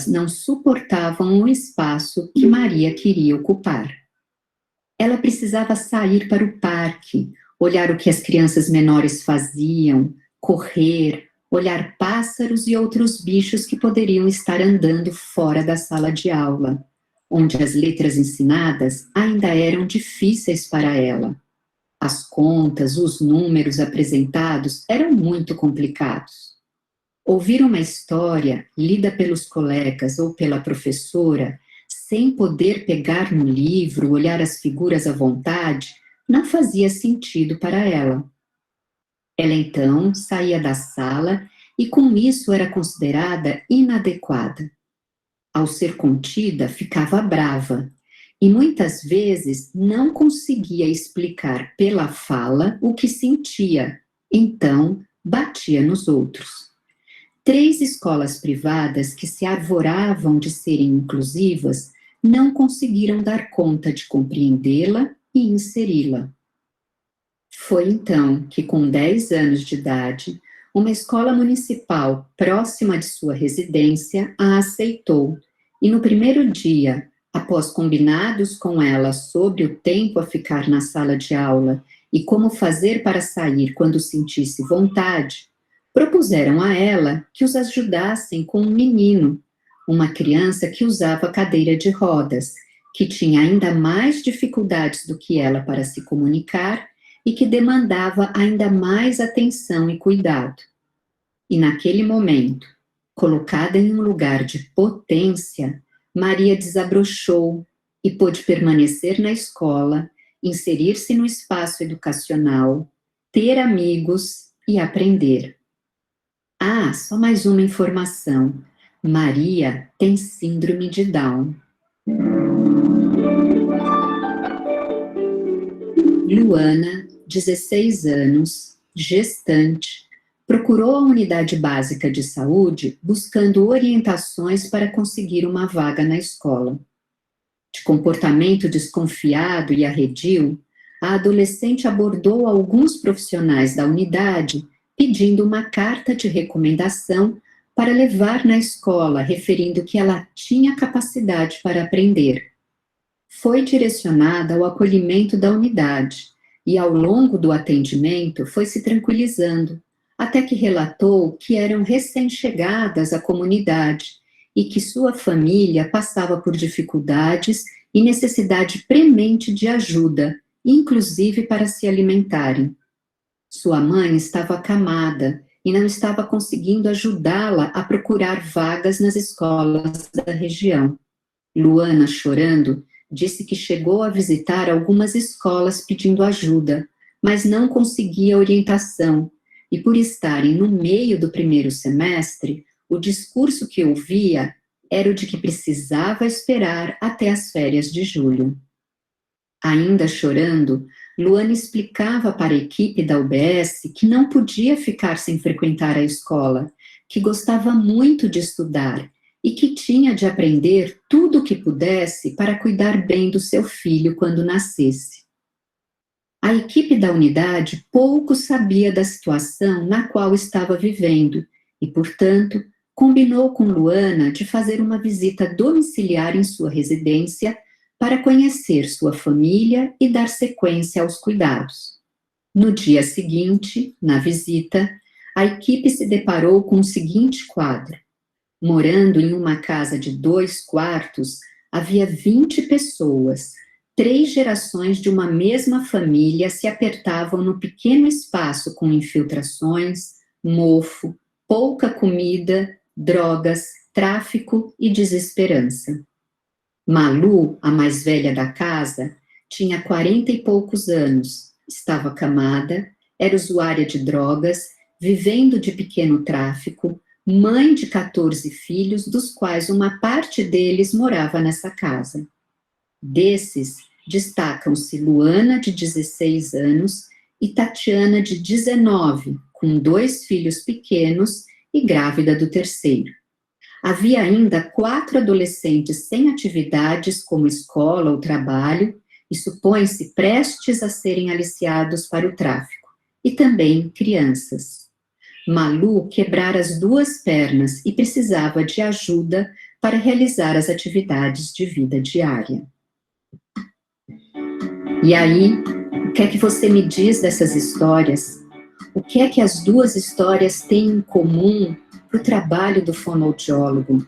não suportavam o espaço que Maria queria ocupar. Ela precisava sair para o parque, olhar o que as crianças menores faziam, correr, olhar pássaros e outros bichos que poderiam estar andando fora da sala de aula, onde as letras ensinadas ainda eram difíceis para ela. As contas, os números apresentados eram muito complicados. Ouvir uma história lida pelos colegas ou pela professora, sem poder pegar no livro, olhar as figuras à vontade, não fazia sentido para ela. Ela então saía da sala e com isso era considerada inadequada. Ao ser contida, ficava brava e muitas vezes não conseguia explicar pela fala o que sentia, então batia nos outros. 3 escolas privadas que se arvoravam de serem inclusivas não conseguiram dar conta de compreendê-la e inseri-la. Foi então que, com 10 anos de idade, uma escola municipal próxima de sua residência a aceitou, e no primeiro dia, após combinados com ela sobre o tempo a ficar na sala de aula e como fazer para sair quando sentisse vontade, propuseram a ela que os ajudassem com um menino, uma criança que usava cadeira de rodas, que tinha ainda mais dificuldades do que ela para se comunicar e que demandava ainda mais atenção e cuidado. E naquele momento, colocada em um lugar de potência, Maria desabrochou e pôde permanecer na escola, inserir-se no espaço educacional, ter amigos e aprender. Ah, só mais uma informação. Maria tem síndrome de Down. Luana, 16 anos, gestante, procurou a unidade básica de saúde buscando orientações para conseguir uma vaga na escola. De comportamento desconfiado e arredio, a adolescente abordou alguns profissionais da unidade pedindo uma carta de recomendação para levar na escola, referindo que ela tinha capacidade para aprender. Foi direcionada ao acolhimento da unidade e, ao longo do atendimento, foi se tranquilizando, até que relatou que eram recém-chegadas à comunidade e que sua família passava por dificuldades e necessidade premente de ajuda, inclusive para se alimentarem. Sua mãe estava acamada e não estava conseguindo ajudá-la a procurar vagas nas escolas da região. Luana, chorando, disse que chegou a visitar algumas escolas pedindo ajuda, mas não conseguia orientação, e por estarem no meio do primeiro semestre, o discurso que ouvia era o de que precisava esperar até as férias de julho. Ainda chorando, Luana explicava para a equipe da UBS que não podia ficar sem frequentar a escola, que gostava muito de estudar e que tinha de aprender tudo o que pudesse para cuidar bem do seu filho quando nascesse. A equipe da unidade pouco sabia da situação na qual estava vivendo e, portanto, combinou com Luana de fazer uma visita domiciliar em sua residência para conhecer sua família e dar sequência aos cuidados. No dia seguinte, na visita, a equipe se deparou com o seguinte quadro. Morando em uma casa de 2 quartos, havia 20 pessoas. 3 gerações de uma mesma família se apertavam no pequeno espaço com infiltrações, mofo, pouca comida, drogas, tráfico e desesperança. Malu, a mais velha da casa, tinha 40 e poucos anos, estava acamada, era usuária de drogas, vivendo de pequeno tráfico, mãe de 14 filhos, dos quais uma parte deles morava nessa casa. Desses, destacam-se Luana, de 16 anos, e Tatiana, de 19, com 2 filhos pequenos e grávida do terceiro. Havia ainda 4 adolescentes sem atividades como escola ou trabalho, e supõe-se prestes a serem aliciados para o tráfico, e também crianças. Malu quebrara as 2 pernas e precisava de ajuda para realizar as atividades de vida diária. E aí, o que é que você me diz dessas histórias? O que é que as duas histórias têm em comum para o trabalho do fonoaudiólogo?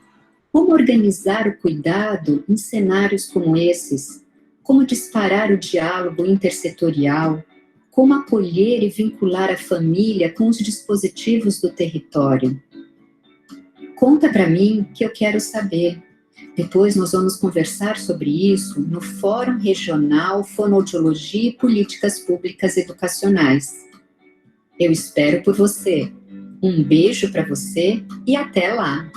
Como organizar o cuidado em cenários como esses? Como disparar o diálogo intersetorial? Como acolher e vincular a família com os dispositivos do território? Conta para mim que eu quero saber. Depois nós vamos conversar sobre isso no Fórum Regional Fonoaudiologia e Políticas Públicas Educacionais. Eu espero por você. Um beijo para você e até lá!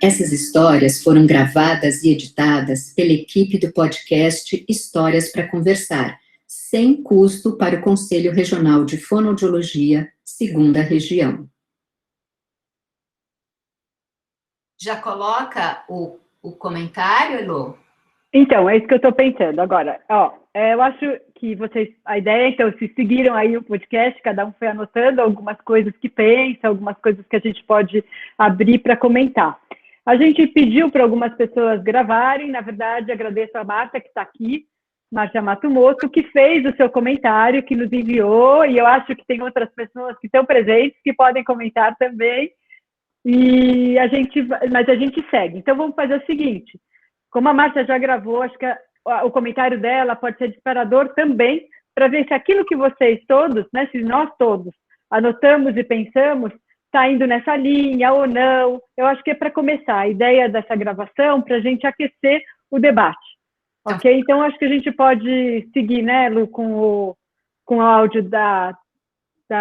Essas histórias foram gravadas e editadas pela equipe do podcast Histórias para Conversar, sem custo para o Conselho Regional de Fonoaudiologia, segunda região. Já coloca o comentário, Elô? Então, é isso que eu estou pensando. Agora, eu acho que vocês, a ideia, então, se seguiram aí o podcast, cada um foi anotando algumas coisas que pensa, algumas coisas que a gente pode abrir para comentar. A gente pediu para algumas pessoas gravarem, na verdade, agradeço a Marta, que está aqui, Márcia Matsumoto, que fez o seu comentário, que nos enviou, e eu acho que tem outras pessoas que estão presentes, que podem comentar também, mas a gente segue. Então, vamos fazer o seguinte, como a Márcia já gravou, acho que o comentário dela pode ser disparador também, para ver se aquilo que vocês todos, né, se nós todos anotamos e pensamos, está indo nessa linha ou não. Eu acho que é para começar a ideia dessa gravação, para a gente aquecer o debate. Ok? Então, acho que a gente pode seguir, né, Lu, com o áudio da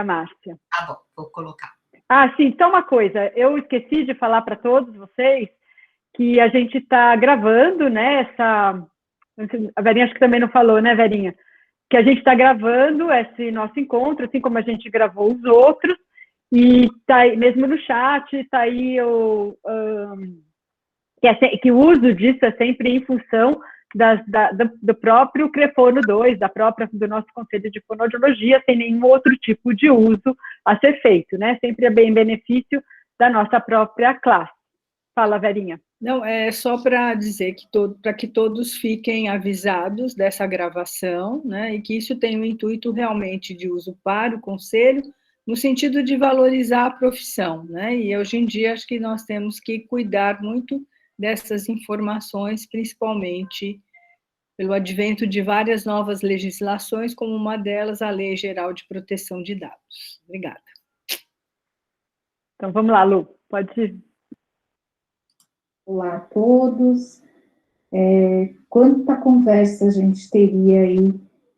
Márcia. Tá bom, vou colocar. Ah, sim, só uma coisa. Eu esqueci de falar para todos vocês que a gente está gravando, né, a Verinha acho que também não falou, né, Verinha? Que a gente está gravando esse nosso encontro, assim como a gente gravou os outros, e tá aí, mesmo no chat, está aí que o uso disso é sempre em função do próprio CREFONO 2, do nosso Conselho de Fonoaudiologia, sem nenhum outro tipo de uso a ser feito, né? Sempre é bem em benefício da nossa própria classe. Fala, Verinha. Não, é só para dizer que para que todos fiquem avisados dessa gravação, né, e que isso tem o intuito realmente de uso para o Conselho, no sentido de valorizar a profissão, né, e hoje em dia acho que nós temos que cuidar muito dessas informações, principalmente pelo advento de várias novas legislações, como uma delas a Lei Geral de Proteção de Dados. Obrigada. Então, vamos lá, Lu, pode ir. Olá a todos. Quanta conversa a gente teria aí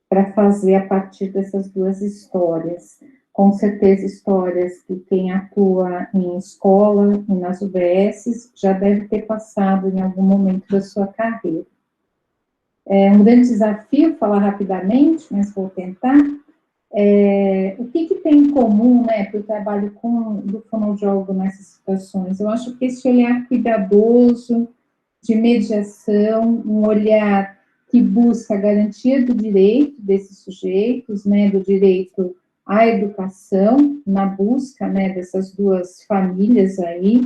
para fazer a partir dessas duas histórias? Com certeza, histórias que quem atua em escola e nas UBSs já deve ter passado em algum momento da sua carreira. É um grande desafio falar rapidamente, mas vou tentar. O que tem em comum, né, para o trabalho do fonoaudiólogo nessas situações? Eu acho que esse olhar cuidadoso, de mediação, um olhar que busca a garantia do direito desses sujeitos, né, do direito à educação, na busca, né, dessas duas famílias aí,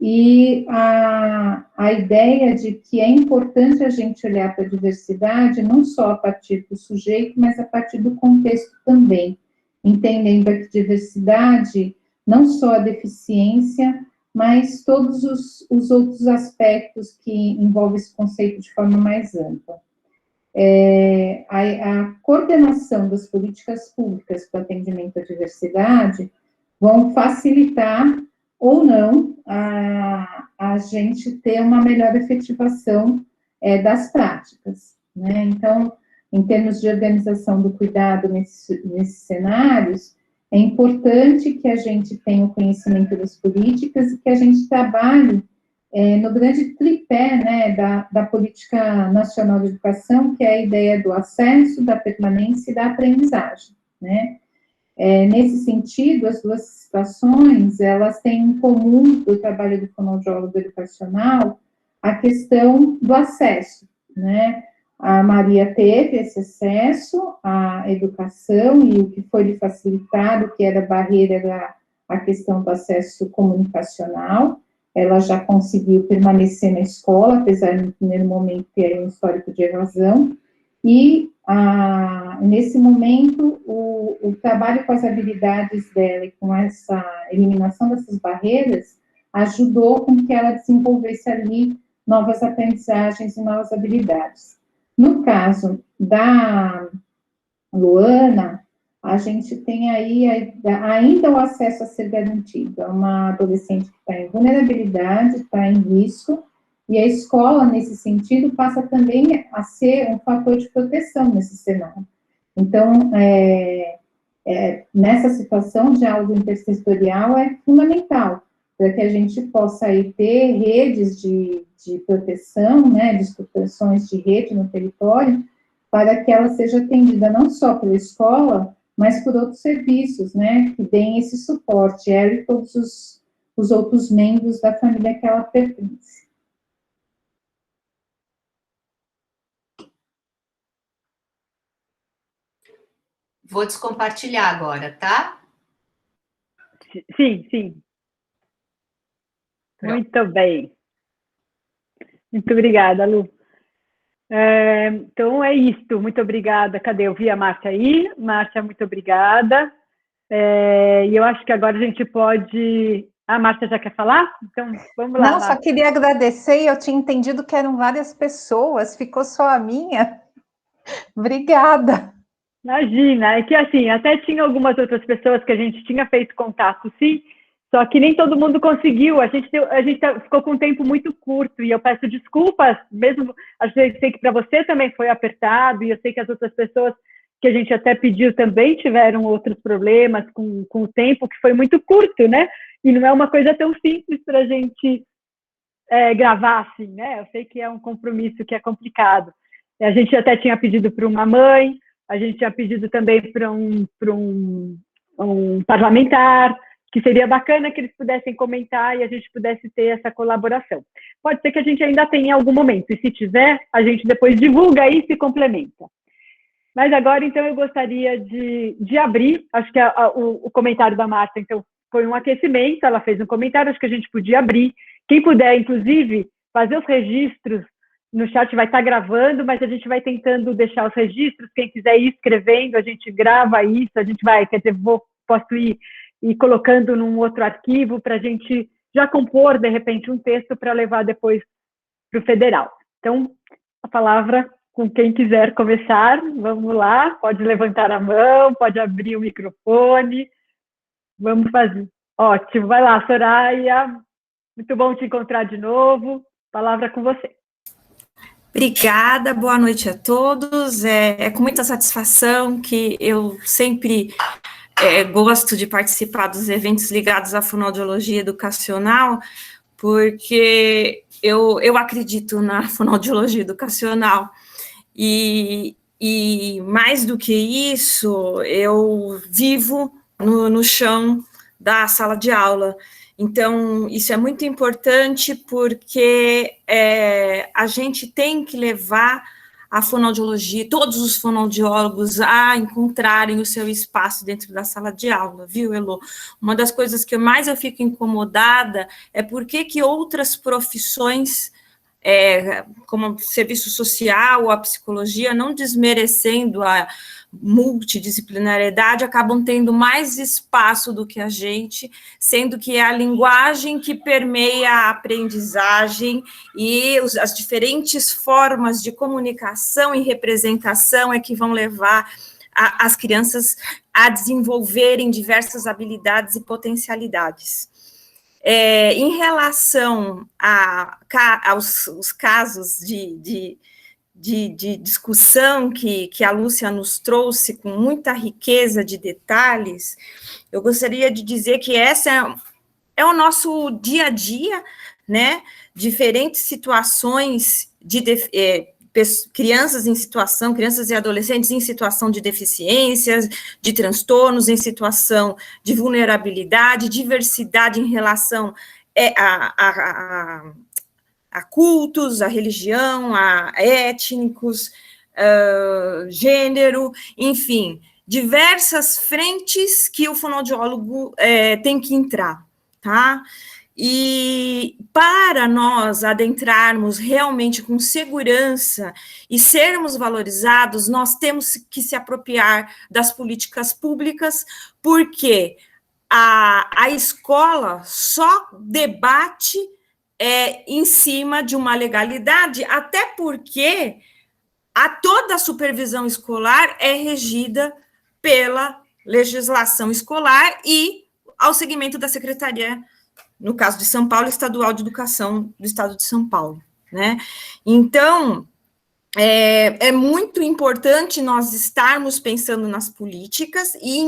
e a ideia de que é importante a gente olhar para a diversidade não só a partir do sujeito, mas a partir do contexto também, entendendo que diversidade, não só a deficiência, mas todos os outros aspectos que envolvem esse conceito de forma mais ampla. A coordenação das políticas públicas para atendimento à diversidade vão facilitar ou não a gente ter uma melhor efetivação das práticas, né? Então, em termos de organização do cuidado nesses cenários, é importante que a gente tenha o conhecimento das políticas e que a gente trabalhe no grande tripé, né, da Política Nacional de Educação, que é a ideia do acesso, da permanência e da aprendizagem, né? Nesse sentido, as duas situações, elas têm em comum do trabalho do fonoaudiólogo educacional a questão do acesso, né? a Maria teve esse acesso à educação e o que foi lhe facilitado, que era a barreira, era a questão do acesso comunicacional. Ela já conseguiu permanecer na escola, apesar de no primeiro momento ter um histórico de evasão, e nesse momento o trabalho com as habilidades dela e com essa eliminação dessas barreiras ajudou com que ela desenvolvesse ali novas aprendizagens e novas habilidades. No caso da Luana, a gente tem aí ainda o acesso a ser garantido. É uma adolescente que está em vulnerabilidade, está em risco, e a escola, nesse sentido, passa também a ser um fator de proteção nesse cenário. Então, nessa situação, o diálogo intersetorial é fundamental, para que a gente possa aí ter redes de proteção, né, de estruturações de rede no território, para que ela seja atendida não só pela escola, mas por outros serviços, né, que deem esse suporte, ela e todos os outros membros da família que ela pertence. Vou descompartilhar agora, tá? Sim, sim. Pronto. Muito bem. Muito obrigada, Lu. Então, é isto. Muito obrigada. Cadê? Eu vi a Márcia aí. Márcia, muito obrigada. E eu acho que agora a gente pode... A Márcia já quer falar? Então, vamos lá, Não, Márcia. só queria agradecer, eu tinha entendido que eram várias pessoas, ficou só a minha. Obrigada. Imagina, é que assim, até tinha algumas outras pessoas que a gente tinha feito contato, sim, só que nem todo mundo conseguiu, a gente ficou com um tempo muito curto, e eu peço desculpas, mesmo, eu sei que para você também foi apertado, e eu sei que as outras pessoas que a gente até pediu também tiveram outros problemas com o tempo, que foi muito curto, né? E não é uma coisa tão simples para a gente gravar assim, né? Eu sei que é um compromisso que é complicado. A gente até tinha pedido para uma mãe, a gente tinha pedido também para um parlamentar, que seria bacana que eles pudessem comentar e a gente pudesse ter essa colaboração. Pode ser que a gente ainda tenha em algum momento, e se tiver, a gente depois divulga e se complementa. Mas agora, então, eu gostaria de abrir, acho que o comentário da Márcia, então, foi um aquecimento, ela fez um comentário, acho que a gente podia abrir. Quem puder, inclusive, fazer os registros no chat, vai estar gravando, mas a gente vai tentando deixar os registros, quem quiser ir escrevendo, a gente grava isso, a gente vai, quer dizer, posso ir colocando num outro arquivo para a gente já compor, de repente, um texto para levar depois para o federal. Então, a palavra com quem quiser começar, vamos lá, pode levantar a mão, pode abrir o microfone, vamos fazer. Ótimo, vai lá, Soraya, muito bom te encontrar de novo, palavra com você. Obrigada, boa noite a todos. É com muita satisfação que eu sempre gosto de participar dos eventos ligados à fonoaudiologia educacional, porque eu acredito na fonoaudiologia educacional. E mais do que isso, eu vivo no chão da sala de aula. Então, isso é muito importante porque a gente tem que levar a fonoaudiologia, todos os fonoaudiólogos a encontrarem o seu espaço dentro da sala de aula, viu, Elô? Uma das coisas que mais eu fico incomodada é por que outras profissões, como o serviço social ou a psicologia, não desmerecendo a multidisciplinariedade, acabam tendo mais espaço do que a gente, sendo que é a linguagem que permeia a aprendizagem e as diferentes formas de comunicação e representação é que vão levar as crianças a desenvolverem diversas habilidades e potencialidades. Em relação aos casos de discussão que a Lúcia nos trouxe com muita riqueza de detalhes, eu gostaria de dizer que essa é o nosso dia a dia, né? Diferentes situações de crianças e adolescentes em situação de deficiências, de transtornos, em situação de vulnerabilidade, diversidade em relação a cultos, a religião, a étnicos, gênero, enfim, diversas frentes que o fonoaudiólogo tem que entrar, tá? E para nós adentrarmos realmente com segurança e sermos valorizados, nós temos que se apropriar das políticas públicas, porque a escola só debate em cima de uma legalidade, até porque toda a supervisão escolar é regida pela legislação escolar e ao segmento da Secretaria, no caso de São Paulo, Estadual de Educação do Estado de São Paulo, né? Então, é muito importante nós estarmos pensando nas políticas e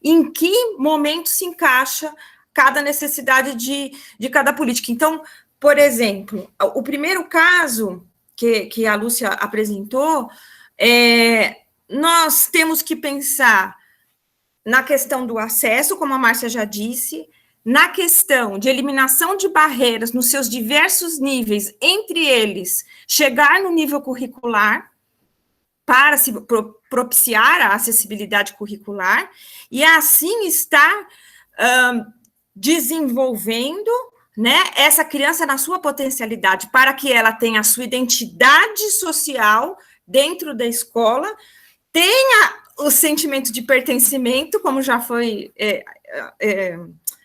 em que momento se encaixa cada necessidade de cada política. Então, por exemplo, o primeiro caso que a Lúcia apresentou, nós temos que pensar na questão do acesso, como a Márcia já disse, na questão de eliminação de barreiras nos seus diversos níveis, entre eles, chegar no nível curricular, para se propiciar a acessibilidade curricular, e assim estar desenvolvendo, né, essa criança na sua potencialidade, para que ela tenha a sua identidade social dentro da escola, tenha o sentimento de pertencimento, como já foi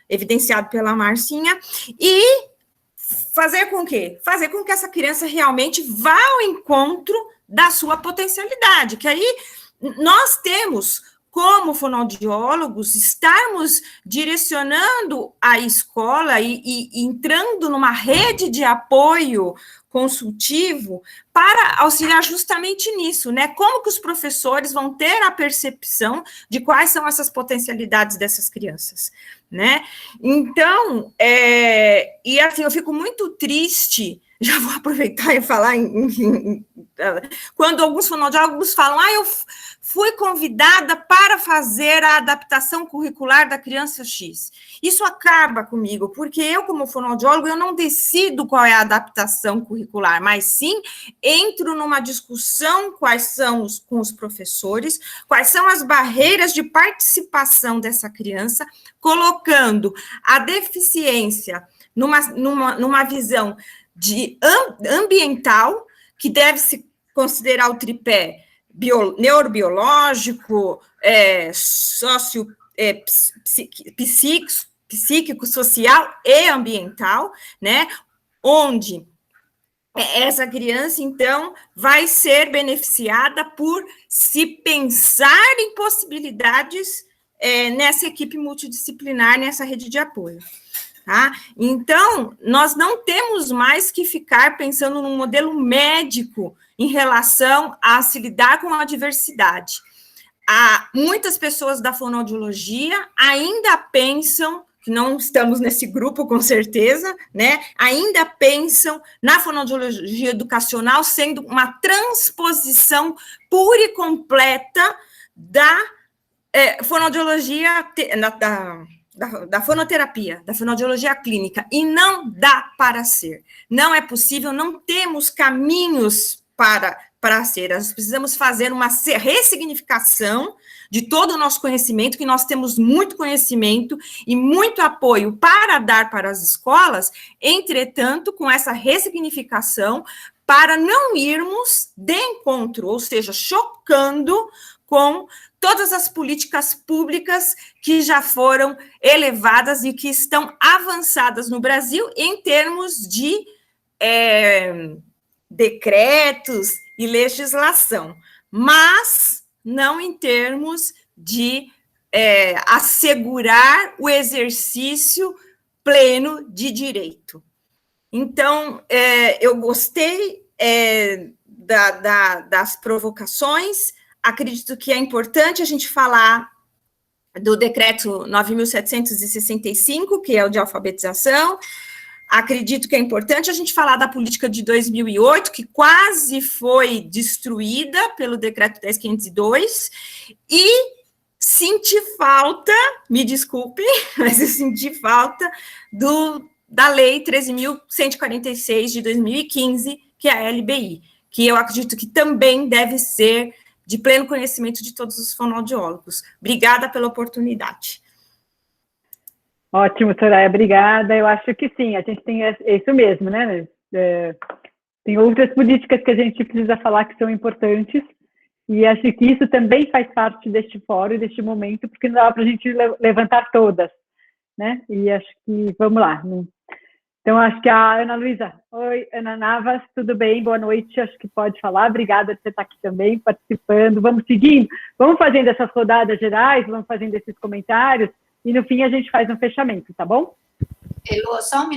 evidenciado pela Marcinha, e fazer com que essa criança realmente vá ao encontro da sua potencialidade, que aí nós temos, como fonoaudiólogos, estarmos direcionando a escola e entrando numa rede de apoio consultivo para auxiliar justamente nisso, né? Como que os professores vão ter a percepção de quais são essas potencialidades dessas crianças, né? Então, e assim, eu fico muito triste, já vou aproveitar e falar quando alguns fonoaudiólogos falam, eu fui convidada para fazer a adaptação curricular da criança X. Isso acaba comigo, porque eu, como fonoaudiólogo, eu não decido qual é a adaptação curricular, mas sim entro numa discussão com os professores, quais são as barreiras de participação dessa criança, colocando a deficiência numa visão ambiental, que deve se considerar o tripé neurobiológico, psíquico, social e ambiental, né, onde essa criança, então, vai ser beneficiada por se pensar em possibilidades nessa equipe multidisciplinar, nessa rede de apoio. Tá? Então, nós não temos mais que ficar pensando num modelo médico em relação a se lidar com a diversidade. Muitas pessoas da fonoaudiologia ainda pensam, que não estamos nesse grupo com certeza, né? Ainda pensam na fonoaudiologia educacional sendo uma transposição pura e completa da fonoaudiologia, da fonoterapia, da fonoaudiologia clínica, e não dá para ser. Não é possível, não temos caminhos para ser. Nós precisamos fazer uma ressignificação de todo o nosso conhecimento, que nós temos muito conhecimento e muito apoio para dar para as escolas, entretanto, com essa ressignificação, para não irmos de encontro, ou seja, chocando com todas as políticas públicas que já foram elevadas e que estão avançadas no Brasil em termos de decretos e legislação, mas não em termos de assegurar o exercício pleno de direito. Então, eu gostei das provocações. Acredito que é importante a gente falar do decreto 9.765, que é o de alfabetização. Acredito que é importante a gente falar da política de 2008, que quase foi destruída pelo decreto 10.502, e senti falta, me desculpem, mas eu senti falta da lei 13.146 de 2015, que é a LBI, que eu acredito que também deve ser de pleno conhecimento de todos os fonoaudiólogos. Obrigada pela oportunidade. Ótimo, Soraya, obrigada. Eu acho que sim, a gente tem isso mesmo, né? Tem outras políticas que a gente precisa falar que são importantes, e acho que isso também faz parte deste fórum, deste momento, porque não dá para a gente levantar todas, né? E acho que, vamos lá. Então, acho que a Ana Luísa. Oi, Ana Navas, tudo bem? Boa noite, acho que pode falar. Obrigada por você estar aqui também, participando. Vamos seguindo, vamos fazendo essas rodadas gerais, vamos fazendo esses comentários, e no fim a gente faz um fechamento, tá bom? Elô, só um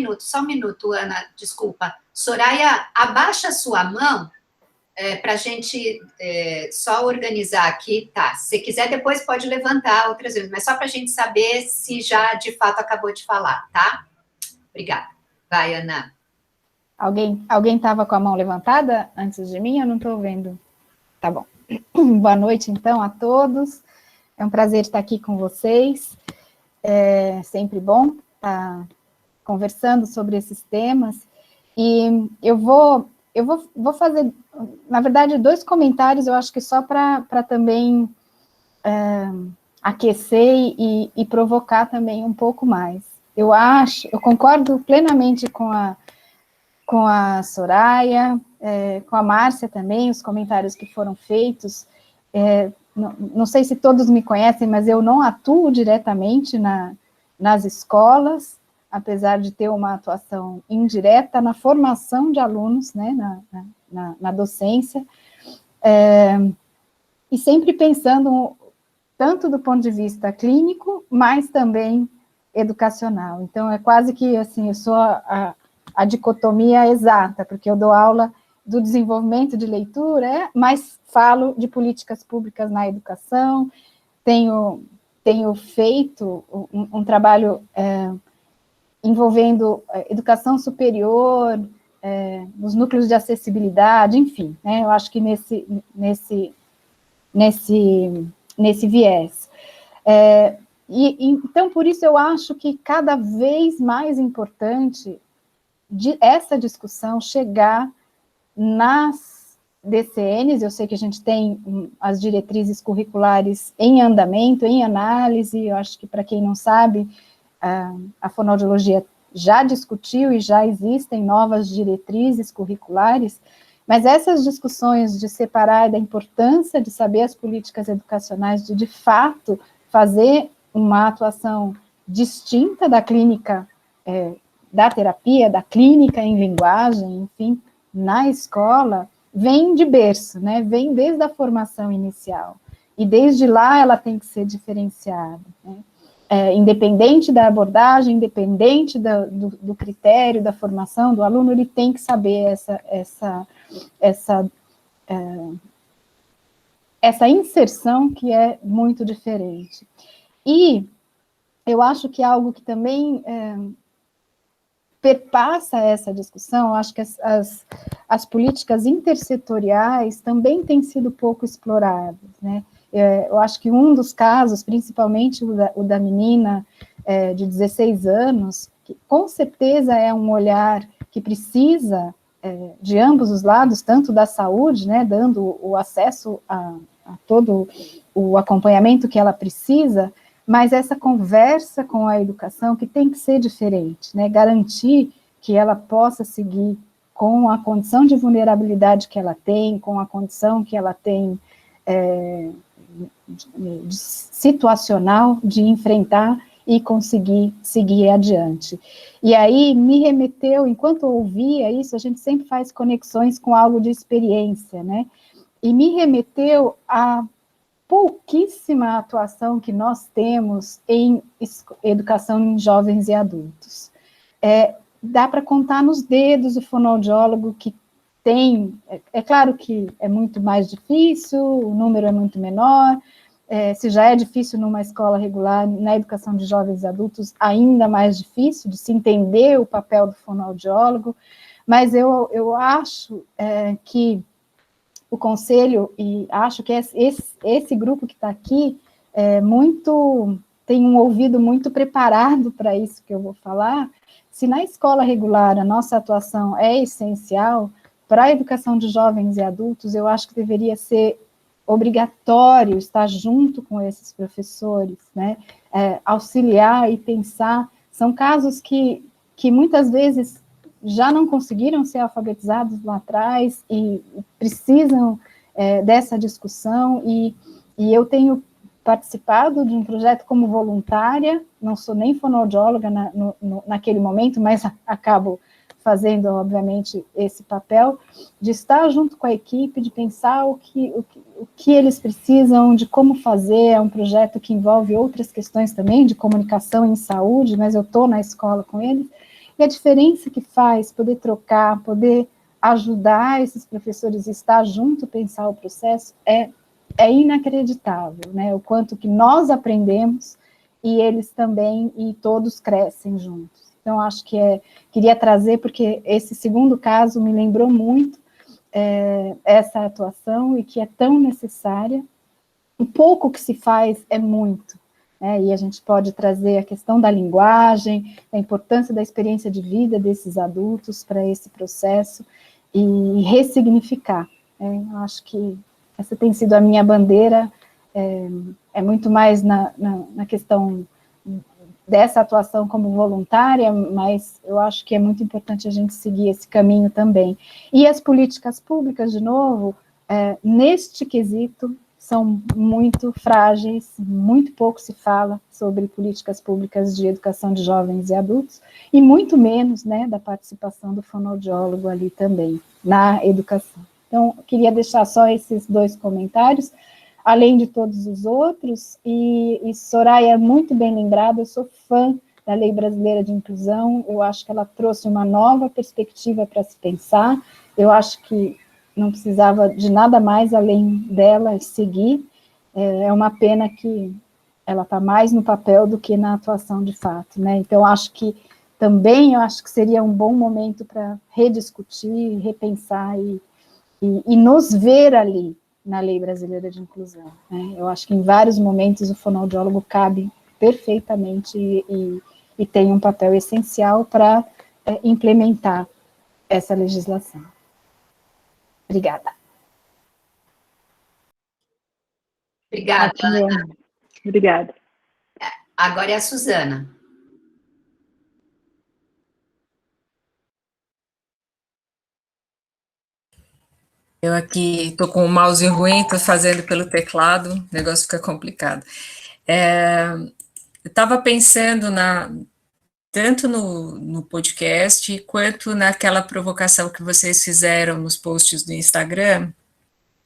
minuto, Ana, desculpa. Soraya, abaixa a sua mão para a gente só organizar aqui, tá? Se quiser, depois pode levantar outras vezes, mas só para a gente saber se já, de fato, acabou de falar, tá? Obrigada. Vai, Ana. Alguém estava com a mão levantada antes de mim? Eu não estou vendo. Tá bom. Boa noite, então, a todos. É um prazer estar aqui com vocês. É sempre bom estar conversando sobre esses temas. E eu vou fazer, na verdade, 2 comentários, eu acho que só para também aquecer e provocar também um pouco mais. Eu concordo plenamente com a Soraya, com a Márcia também, os comentários que foram feitos. Não sei se todos me conhecem, mas eu não atuo diretamente nas escolas, apesar de ter uma atuação indireta na formação de alunos, né, na docência, e sempre pensando tanto do ponto de vista clínico, mas também educacional. Então, é quase que, assim, eu sou a dicotomia exata, porque eu dou aula do desenvolvimento de leitura, mas falo de políticas públicas na educação, tenho feito um trabalho envolvendo educação superior, nos núcleos de acessibilidade, enfim, né, eu acho que nesse viés. Então, por isso, eu acho que cada vez mais importante essa discussão chegar nas DCNs. Eu sei que a gente tem as diretrizes curriculares em andamento, em análise. Eu acho que, para quem não sabe, a fonoaudiologia já discutiu e já existem novas diretrizes curriculares, mas essas discussões de separar da importância de saber as políticas educacionais, de fato, fazer uma atuação distinta da clínica, da terapia, da clínica em linguagem, enfim, na escola, vem de berço, né? Vem desde a formação inicial. E desde lá ela tem que ser diferenciada, né? Independente da abordagem, independente do critério, da formação do aluno, ele tem que saber essa inserção que é muito diferente. E eu acho que algo que também perpassa essa discussão, eu acho que as políticas intersetoriais também têm sido pouco exploradas, né? Eu acho que um dos casos, principalmente o da menina de 16 anos, que com certeza é um olhar que precisa de ambos os lados, tanto da saúde, né, dando o acesso a todo o acompanhamento que ela precisa, mas essa conversa com a educação que tem que ser diferente, né, garantir que ela possa seguir com a condição de vulnerabilidade que ela tem, com a condição que ela tem situacional de enfrentar e conseguir seguir adiante. E aí me remeteu, enquanto eu ouvia isso, a gente sempre faz conexões com algo de experiência, né? E me remeteu a pouquíssima atuação que nós temos em educação em jovens e adultos. Dá para contar nos dedos o fonoaudiólogo que tem, é claro que é muito mais difícil, o número é muito menor, se já é difícil numa escola regular, na educação de jovens e adultos, ainda mais difícil de se entender o papel do fonoaudiólogo, mas eu acho que o conselho, e acho que esse grupo que está aqui, tem um ouvido muito preparado para isso que eu vou falar. Se na escola regular a nossa atuação é essencial, para a educação de jovens e adultos, eu acho que deveria ser obrigatório estar junto com esses professores, né? Auxiliar e pensar. São casos que muitas vezes já não conseguiram ser alfabetizados lá atrás e precisam dessa discussão, e eu tenho participado de um projeto como voluntária, não sou nem fonoaudióloga naquele momento, mas acabo fazendo, obviamente, esse papel, de estar junto com a equipe, de pensar o que eles precisam, de como fazer. É um projeto que envolve outras questões também, de comunicação em saúde, mas eu estou na escola com eles, e a diferença que faz poder trocar, poder ajudar esses professores a estar junto, pensar o processo, é inacreditável, né? O quanto que nós aprendemos e eles também, e todos crescem juntos. Então, acho que queria trazer, porque esse segundo caso me lembrou muito essa atuação, e que é tão necessária. O pouco que se faz é muito, né? E a gente pode trazer a questão da linguagem, a importância da experiência de vida desses adultos para esse processo, e ressignificar. Eu acho que essa tem sido a minha bandeira, é muito mais na questão dessa atuação como voluntária, mas eu acho que é muito importante a gente seguir esse caminho também. E as políticas públicas, de novo, neste quesito, são muito frágeis, muito pouco se fala sobre políticas públicas de educação de jovens e adultos, e muito menos, né, da participação do fonoaudiólogo ali também, na educação. Então, eu queria deixar só esses 2 comentários, além de todos os outros, e Soraya, muito bem lembrada, eu sou fã da Lei Brasileira de Inclusão, eu acho que ela trouxe uma nova perspectiva para se pensar, eu acho que não precisava de nada mais além dela seguir. É uma pena que ela está mais no papel do que na atuação de fato, né? Então, acho que seria um bom momento para rediscutir, repensar e nos ver ali na Lei Brasileira de Inclusão, né? Eu acho que em vários momentos o fonoaudiólogo cabe perfeitamente e tem um papel essencial para implementar essa legislação. Obrigada. Obrigada, Ana. Obrigada. Agora é a Suzana. Eu aqui estou com o mouse ruim, estou fazendo pelo teclado, o negócio fica complicado. Eu estava pensando tanto no podcast, quanto naquela provocação que vocês fizeram nos posts do Instagram,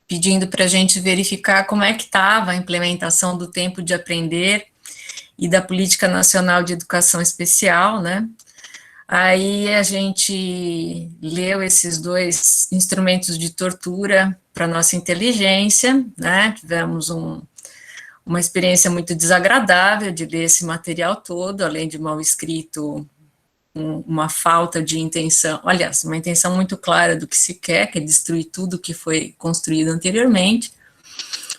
pedindo para a gente verificar como é que estava a implementação do tempo de aprender e da Política Nacional de Educação Especial, né? Aí a gente leu esses 2 instrumentos de tortura para nossa inteligência, né? Tivemos uma experiência muito desagradável de ler esse material todo, além de mal escrito, uma falta de intenção, aliás, uma intenção muito clara do que se quer, que é destruir tudo que foi construído anteriormente,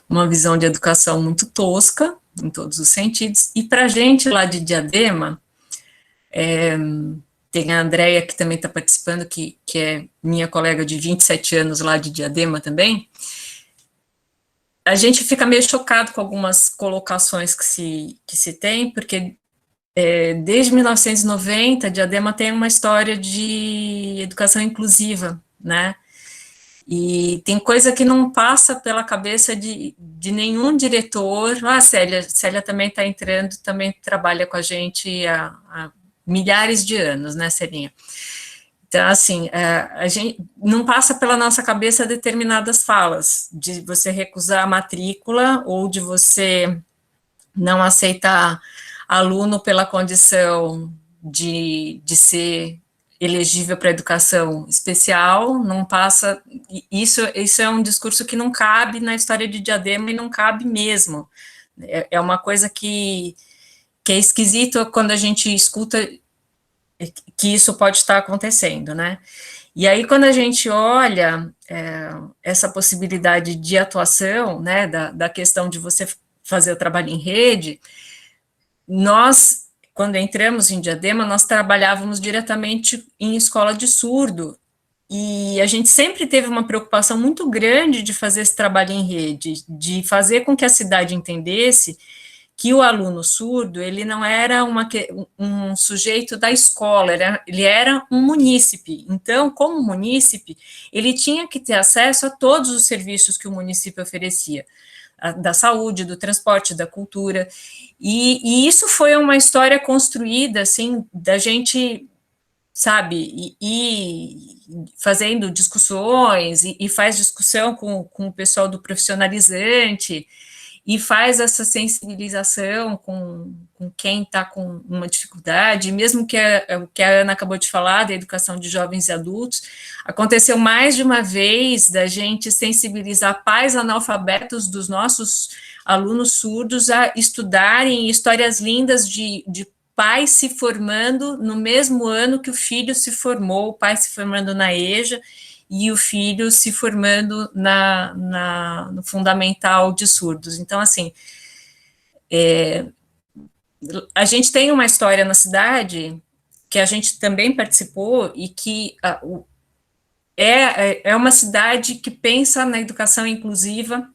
uma visão de educação muito tosca, em todos os sentidos, e para a gente lá de Diadema, tem a Andréia, que também está participando, que é minha colega de 27 anos lá de Diadema também, a gente fica meio chocado com algumas colocações que se tem, porque desde 1990, Diadema tem uma história de educação inclusiva, né? E tem coisa que não passa pela cabeça de nenhum diretor. Célia também está entrando, também trabalha com a gente há milhares de anos, né, Celinha? Então, assim, a gente não passa pela nossa cabeça determinadas falas, de você recusar a matrícula ou de você não aceitar aluno pela condição de ser elegível para educação especial, não passa, isso é um discurso que não cabe na história de Diadema e não cabe mesmo, é uma coisa que é esquisito quando a gente escuta que isso pode estar acontecendo, né? E aí, quando a gente olha essa possibilidade de atuação, né, da questão de você fazer o trabalho em rede, nós, quando entramos em Diadema, nós trabalhávamos diretamente em escola de surdo, E a gente sempre teve uma preocupação muito grande de fazer esse trabalho em rede, de fazer com que a cidade entendesse que o aluno surdo, ele não era um sujeito da escola, ele era um munícipe. Então, como munícipe, ele tinha que ter acesso a todos os serviços que o município oferecia, da saúde, do transporte, da cultura, e isso foi uma história construída, assim, da gente, sabe, e fazendo discussões, e faz discussão com o pessoal do profissionalizante, e faz essa sensibilização com quem está com uma dificuldade, mesmo que o que a Ana acabou de falar, da educação de jovens e adultos, aconteceu mais de uma vez da gente sensibilizar pais analfabetos dos nossos alunos surdos a estudarem histórias lindas de pais se formando no mesmo ano que o filho se formou, o pai se formando na EJA, e o filho se formando no fundamental de surdos. Então, assim, a gente tem uma história na cidade que a gente também participou e que é uma cidade que pensa na educação inclusiva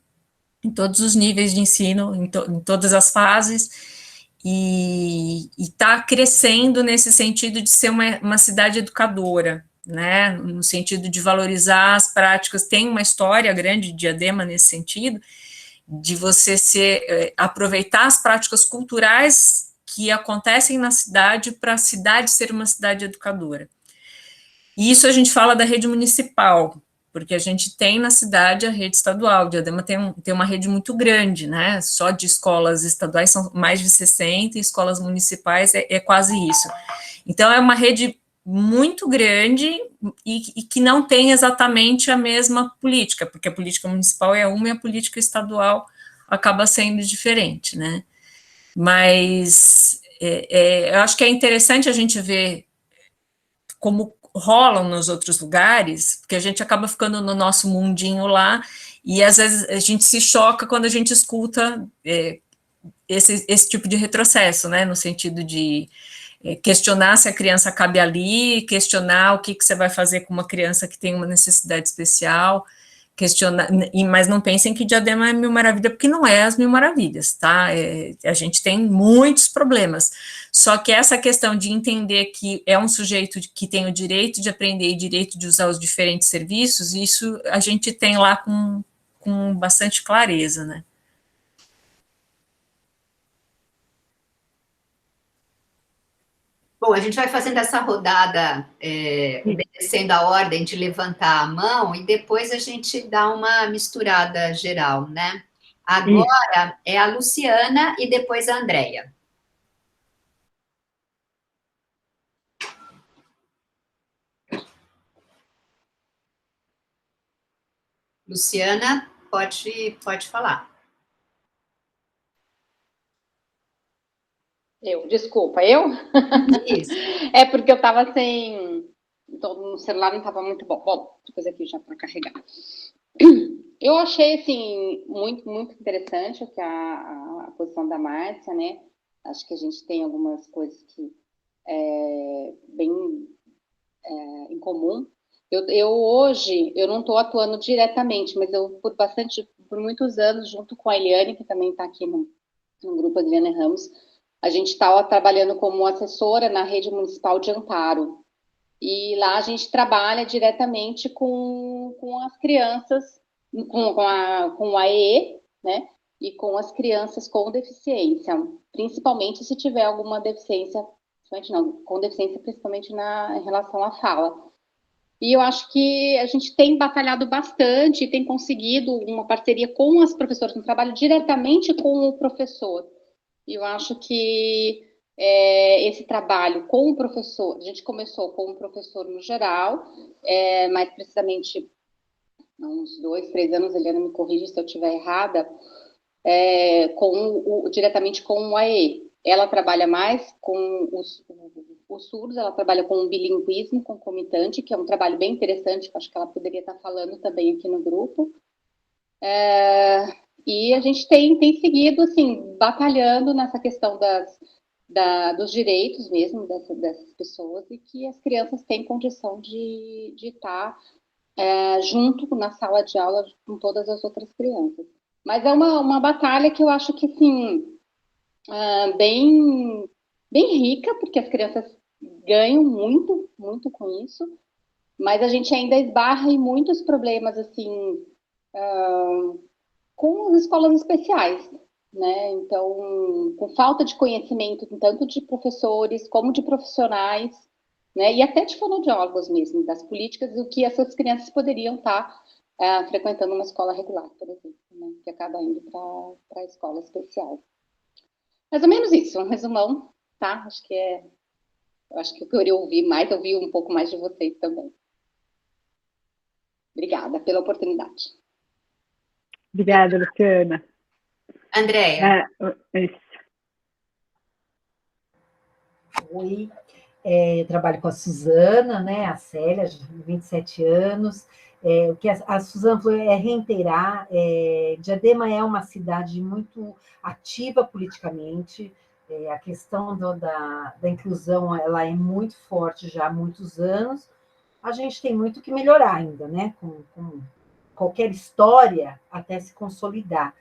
em todos os níveis de ensino, em todas as fases, e está crescendo nesse sentido de ser uma cidade educadora, né, no sentido de valorizar as práticas. Tem uma história grande de Diadema nesse sentido, de você aproveitar as práticas culturais que acontecem na cidade para a cidade ser uma cidade educadora. E isso a gente fala da rede municipal, porque a gente tem na cidade a rede estadual. Diadema tem uma rede muito grande, né, só de escolas estaduais são mais de 60, e escolas municipais é quase isso. Então, é uma rede muito grande e que não tem exatamente a mesma política, porque a política municipal é uma e a política estadual acaba sendo diferente, né? Mas eu acho que é interessante a gente ver como rolam nos outros lugares, porque a gente acaba ficando no nosso mundinho lá, e às vezes a gente se choca quando a gente escuta esse tipo de retrocesso, né, no sentido de questionar se a criança cabe ali, questionar o que você vai fazer com uma criança que tem uma necessidade especial, mas não pensem que Diadema é mil maravilhas, porque não é as mil maravilhas, tá? A gente tem muitos problemas, só que essa questão de entender que é um sujeito que tem o direito de aprender e direito de usar os diferentes serviços, isso a gente tem lá com bastante clareza, né? Bom, a gente vai fazendo essa rodada, obedecendo a ordem de levantar a mão, e depois a gente dá uma misturada geral, né? Agora é a Luciana e depois a Andréia. Luciana, pode falar. Desculpa, eu? Isso. É porque eu estava sem... Então, no celular não estava muito bom. Bom, depois aqui já para carregar. Eu achei, assim, muito, muito interessante a posição da Márcia, né? Acho que a gente tem algumas coisas que bem em comum. Hoje, eu não estou atuando diretamente, mas eu, por muitos anos, junto com a Eliane, que também está aqui no grupo Adriana Ramos, a gente estava trabalhando como assessora na rede municipal de Amparo. E lá a gente trabalha diretamente com as crianças, com a EE, né? E com as crianças com deficiência, principalmente se tiver alguma deficiência, com deficiência principalmente em relação à fala. E eu acho que a gente tem batalhado bastante e tem conseguido uma parceria com as professoras, um trabalho diretamente com o professor. E eu acho que esse trabalho com o professor, a gente começou com o professor no geral, mais precisamente há uns 2, 3 anos, Eliana me corrige se eu estiver errada, diretamente com o AE. Ela trabalha mais com os surdos, ela trabalha com o bilinguismo concomitante, que é um trabalho bem interessante, que acho que ela poderia estar falando também aqui no grupo. E a gente tem seguido, assim, batalhando nessa questão dos direitos mesmo dessas pessoas, e que as crianças têm condição de estar junto na sala de aula com todas as outras crianças. Mas é uma batalha que eu acho que, assim, bem rica, porque as crianças ganham muito, muito com isso, mas a gente ainda esbarra em muitos problemas, assim, com as escolas especiais, né? Então, com falta de conhecimento, tanto de professores como de profissionais, né? E até de fonoaudiólogos mesmo, das políticas e o que essas crianças poderiam estar frequentando uma escola regular, por exemplo, né? Que acaba indo para a escola especial. Mais ou menos isso, um resumão, tá? Acho que eu queria ouvir um pouco mais de vocês também. Obrigada pela oportunidade. Obrigada, Luciana. Andréia. Oi, eu trabalho com a Suzana, né, a Célia, de 27 anos. O que a Suzana foi reiterar, Diadema é uma cidade muito ativa politicamente, a questão da inclusão ela é muito forte já há muitos anos. A gente tem muito que melhorar ainda, né, com qualquer história até se consolidar.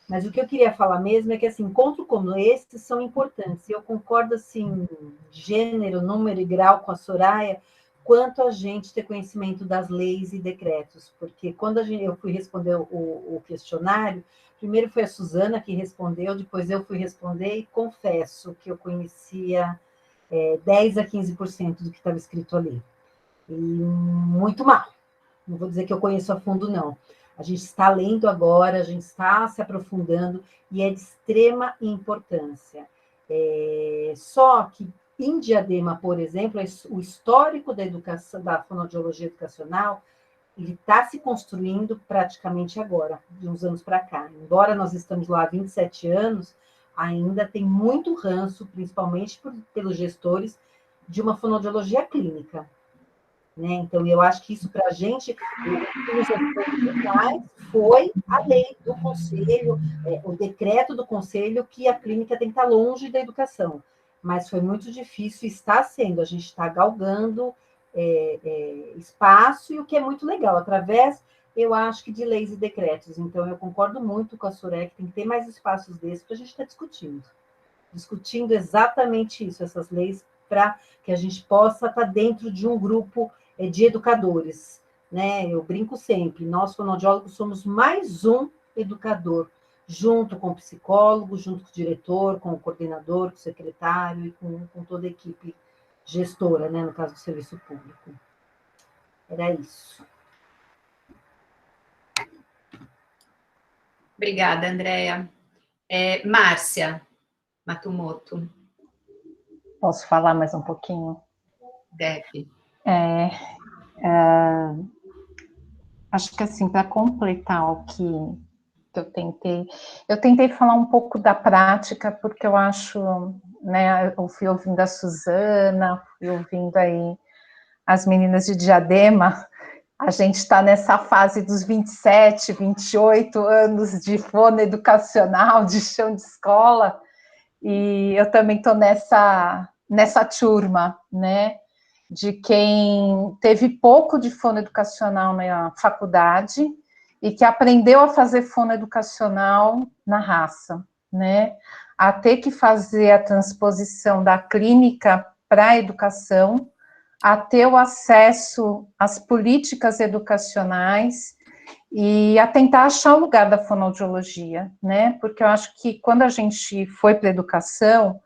Mas o que eu queria falar mesmo é que, assim, encontros como esses são importantes. E eu concordo, assim, gênero, número e grau com a Soraya, quanto a gente ter conhecimento das leis e decretos. Porque quando eu fui responder o questionário, primeiro foi a Suzana que respondeu, depois eu fui responder, e confesso que eu conhecia 10 a 15% do que estava escrito ali. E muito mal. Não vou dizer que eu conheço a fundo, não. A gente está lendo agora, a gente está se aprofundando, e é de extrema importância. Só que, em Diadema, por exemplo, o histórico da educação, da fonoaudiologia educacional, ele está se construindo praticamente agora, de uns anos para cá. Embora nós estamos lá há 27 anos, ainda tem muito ranço, principalmente pelos gestores, de uma fonoaudiologia clínica. Né? Então, eu acho que isso, para a gente, foi a lei do conselho, o decreto do conselho, que a clínica tem que estar longe da educação. Mas foi muito difícil, está sendo, a gente está galgando espaço, e o que é muito legal, através, eu acho que de leis e decretos. Então, eu concordo muito com a Soraya, que tem que ter mais espaços desses para a gente estar discutindo exatamente isso, essas leis, para que a gente possa estar dentro de um grupo de educadores, né? Eu brinco sempre, nós fonoaudiólogos somos mais um educador, junto com o psicólogo, junto com o diretor, com o coordenador, com o secretário e com toda a equipe gestora, né? No caso do serviço público. Era isso. Obrigada, Andréia. Márcia Matsumoto. Posso falar mais um pouquinho? Deve. Acho que, assim, para completar o que eu tentei falar um pouco da prática, porque eu acho, né, eu fui ouvindo a Suzana, fui ouvindo aí as meninas de Diadema, a gente está nessa fase dos 27, 28 anos de fono educacional, de chão de escola, e eu também estou nessa turma, né, de quem teve pouco de fono educacional na faculdade e que aprendeu a fazer fono educacional na raça, né, a ter que fazer a transposição da clínica para a educação, a ter o acesso às políticas educacionais e a tentar achar o lugar da fonoaudiologia, né, porque eu acho que quando a gente foi para a educação,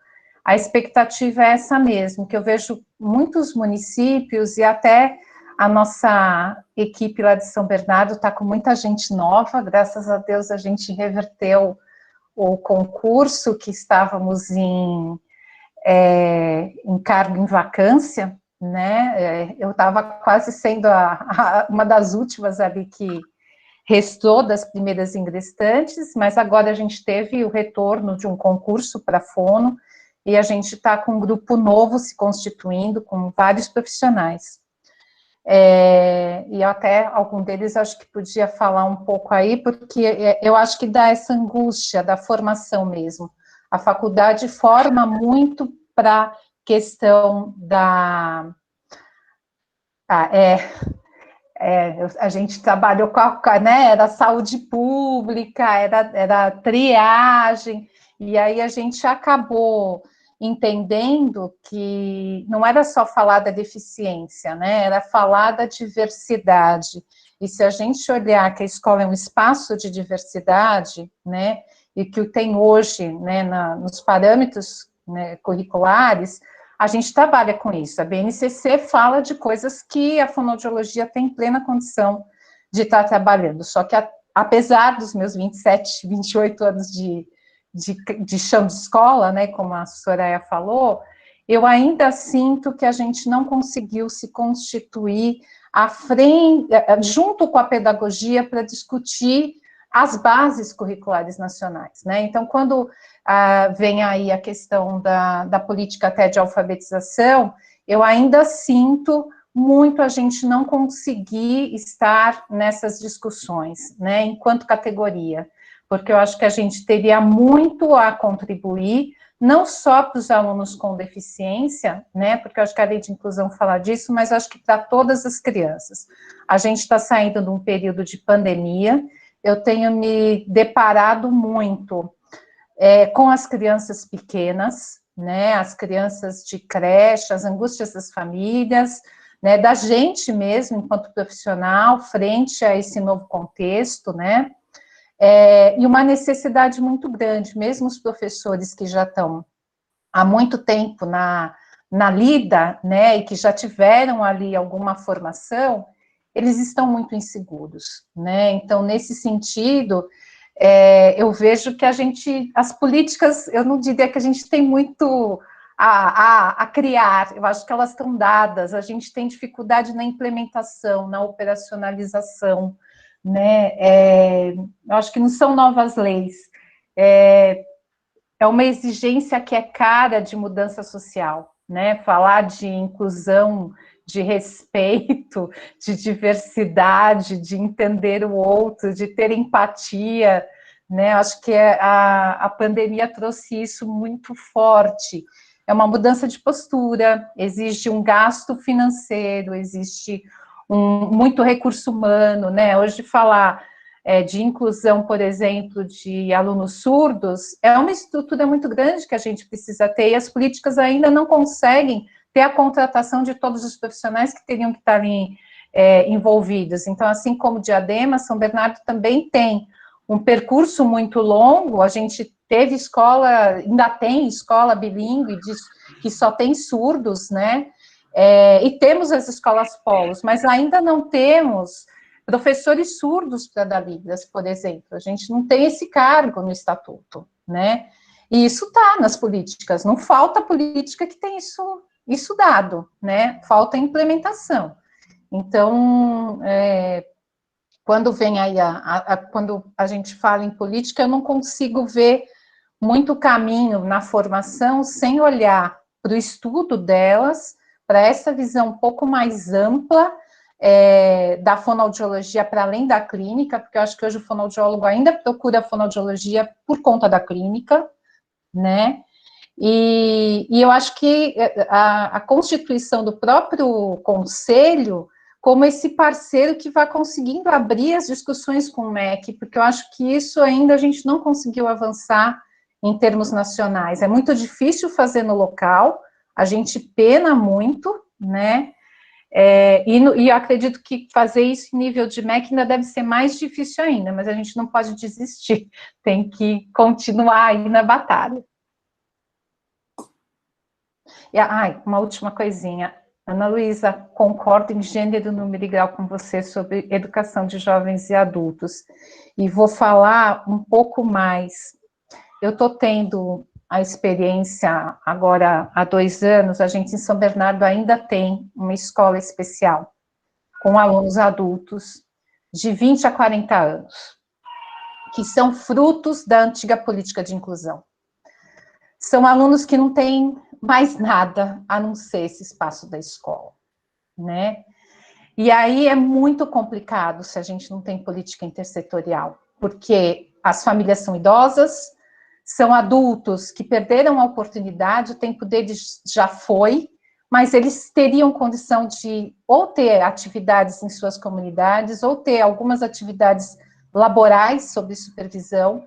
a expectativa é essa mesmo, que eu vejo muitos municípios e até a nossa equipe lá de São Bernardo está com muita gente nova, graças a Deus a gente reverteu o concurso que estávamos em cargo em vacância, né, eu estava quase sendo uma das últimas ali que restou das primeiras ingressantes, mas agora a gente teve o retorno de um concurso para fono, e a gente está com um grupo novo se constituindo, com vários profissionais. E até algum deles acho que podia falar um pouco aí, porque eu acho que dá essa angústia da formação mesmo. A faculdade forma muito para a questão da... a gente trabalhou com né, era saúde pública, era triagem, e aí a gente acabou entendendo que não era só falar da deficiência, né, era falar da diversidade. E se a gente olhar que a escola é um espaço de diversidade, né, e que o tem hoje, né, nos parâmetros, né, curriculares, a gente trabalha com isso. A BNCC fala de coisas que a fonoaudiologia tem plena condição de estar trabalhando, só que apesar dos meus 27, 28 anos de chão de escola, né, como a Soraya falou, eu ainda sinto que a gente não conseguiu se constituir à frente, junto com a pedagogia, para discutir as bases curriculares nacionais, né? Então, quando vem aí a questão da política até de alfabetização, eu ainda sinto muito a gente não conseguir estar nessas discussões, né, enquanto categoria, porque eu acho que a gente teria muito a contribuir, não só para os alunos com deficiência, né, porque eu acho que a lei de inclusão fala disso, mas eu acho que para todas as crianças. A gente está saindo de um período de pandemia, eu tenho me deparado muito com as crianças pequenas, né, as crianças de creche, as angústias das famílias, né, da gente mesmo, enquanto profissional, frente a esse novo contexto, né, e uma necessidade muito grande, mesmo os professores que já estão há muito tempo na lida, né, e que já tiveram ali alguma formação, eles estão muito inseguros, né, então, nesse sentido, eu vejo que as políticas, eu não diria que a gente tem muito a criar, eu acho que elas estão dadas, a gente tem dificuldade na implementação, na operacionalização, né, eu acho que não são novas leis, é uma exigência que é cara de mudança social, né, falar de inclusão, de respeito, de diversidade, de entender o outro, de ter empatia, né, acho que a pandemia trouxe isso muito forte. É uma mudança de postura, existe um gasto financeiro, existe muito recurso humano, né, hoje falar de inclusão, por exemplo, de alunos surdos, é uma estrutura muito grande que a gente precisa ter, e as políticas ainda não conseguem ter a contratação de todos os profissionais que teriam que estar ali envolvidos. Então, assim como Diadema, São Bernardo também tem um percurso muito longo, a gente teve escola, ainda tem escola bilíngue, que só tem surdos, né, e temos as escolas polos, mas ainda não temos professores surdos para dar Libras, por exemplo, a gente não tem esse cargo no estatuto, né, e isso está nas políticas, não falta política que tem isso dado, né, falta implementação. Então, quando vem aí, quando a gente fala em política, eu não consigo ver muito caminho na formação sem olhar para o estudo delas, para essa visão um pouco mais ampla da fonoaudiologia para além da clínica, porque eu acho que hoje o fonoaudiólogo ainda procura a fonoaudiologia por conta da clínica, né, e eu acho que a constituição do próprio conselho como esse parceiro que vai conseguindo abrir as discussões com o MEC, porque eu acho que isso ainda a gente não conseguiu avançar em termos nacionais. É muito difícil fazer no local, a gente pena muito, né, e eu acredito que fazer isso em nível de MEC ainda deve ser mais difícil ainda, mas a gente não pode desistir, tem que continuar aí na batalha. Uma última coisinha. Ana Luísa, concordo em gênero, número e grau com você sobre educação de jovens e adultos. E vou falar um pouco mais. Eu estou tendo a experiência, agora há 2 anos, a gente em São Bernardo ainda tem uma escola especial, com alunos adultos de 20 a 40 anos, que são frutos da antiga política de inclusão. São alunos que não têm mais nada a não ser esse espaço da escola, né? E aí é muito complicado se a gente não tem política intersetorial, porque as famílias são idosas, são adultos que perderam a oportunidade, o tempo deles já foi, mas eles teriam condição de ou ter atividades em suas comunidades, ou ter algumas atividades laborais sob supervisão,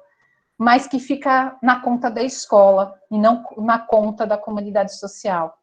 mas que fica na conta da escola e não na conta da comunidade social.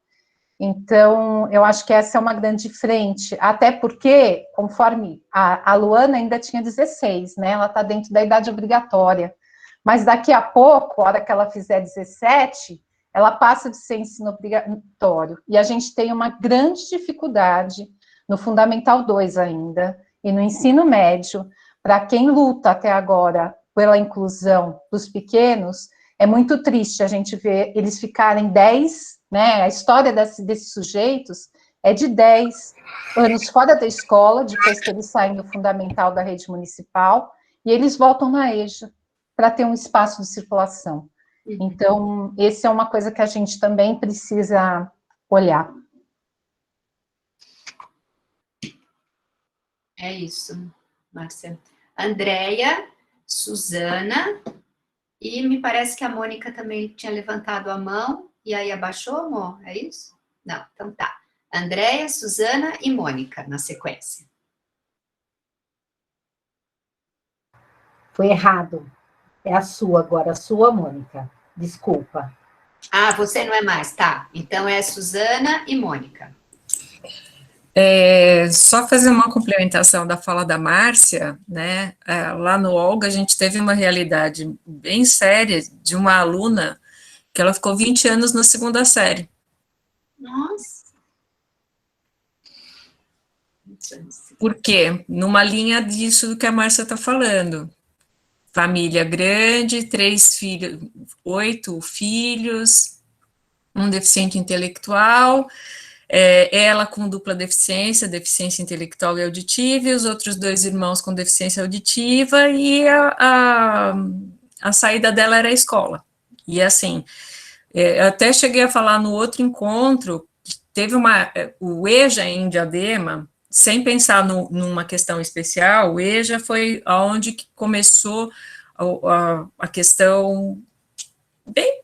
Então, eu acho que essa é uma grande frente, até porque, conforme a Luana ainda tinha 16, né, ela está dentro da idade obrigatória, mas daqui a pouco, a hora que ela fizer 17, ela passa de ser ensino obrigatório, e a gente tem uma grande dificuldade no Fundamental 2 ainda, e no ensino médio, para quem luta até agora pela inclusão dos pequenos, é muito triste a gente ver eles ficarem 10, né, a história desses sujeitos é de 10 anos fora da escola, depois que eles saem do fundamental da rede municipal, e eles voltam na EJA, para ter um espaço de circulação. Então, essa é uma coisa que a gente também precisa olhar. É isso, Márcia. Andréia, Suzana, e me parece que a Mônica também tinha levantado a mão, e aí abaixou, amor? É isso? Não, então tá. Andréia, Suzana e Mônica, na sequência. Foi errado. É a sua agora, a sua, Mônica. Desculpa. Ah, você não é mais, tá. Então é Suzana e Mônica. Só fazer uma complementação da fala da Márcia, né, lá no Olga a gente teve uma realidade bem séria de uma aluna que ela ficou 20 anos na segunda série. Nossa. Por quê? Numa linha disso do que a Márcia está falando. Família grande, 3 filhos, 8 filhos, um deficiente intelectual, ela com dupla deficiência, deficiência intelectual e auditiva, e os outros 2 irmãos com deficiência auditiva, e a saída dela era a escola. E assim, eu até cheguei a falar no outro encontro, teve o EJA em Diadema, sem pensar numa questão especial, o EJA foi onde começou a questão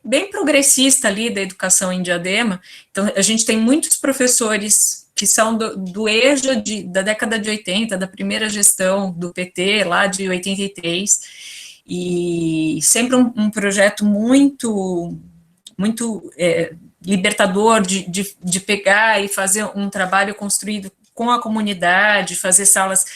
bem progressista ali da educação em Diadema. Então, a gente tem muitos professores que são do EJA da década de 80, da primeira gestão do PT, lá de 83, e sempre um projeto muito libertador de pegar e fazer um trabalho construído com a comunidade, fazer salas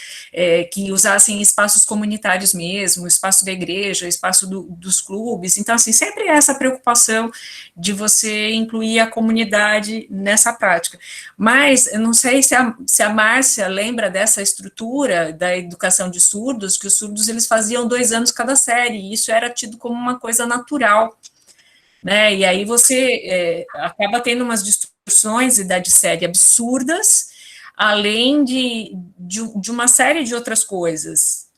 que usassem espaços comunitários mesmo, espaço da igreja, espaço dos clubes. Então, assim, sempre essa preocupação de você incluir a comunidade nessa prática. Mas, eu não sei se a Márcia lembra dessa estrutura da educação de surdos, que os surdos, eles faziam 2 anos cada série, e isso era tido como uma coisa natural, né? E aí você acaba tendo umas distorções de idade série absurdas, além de uma série de outras coisas.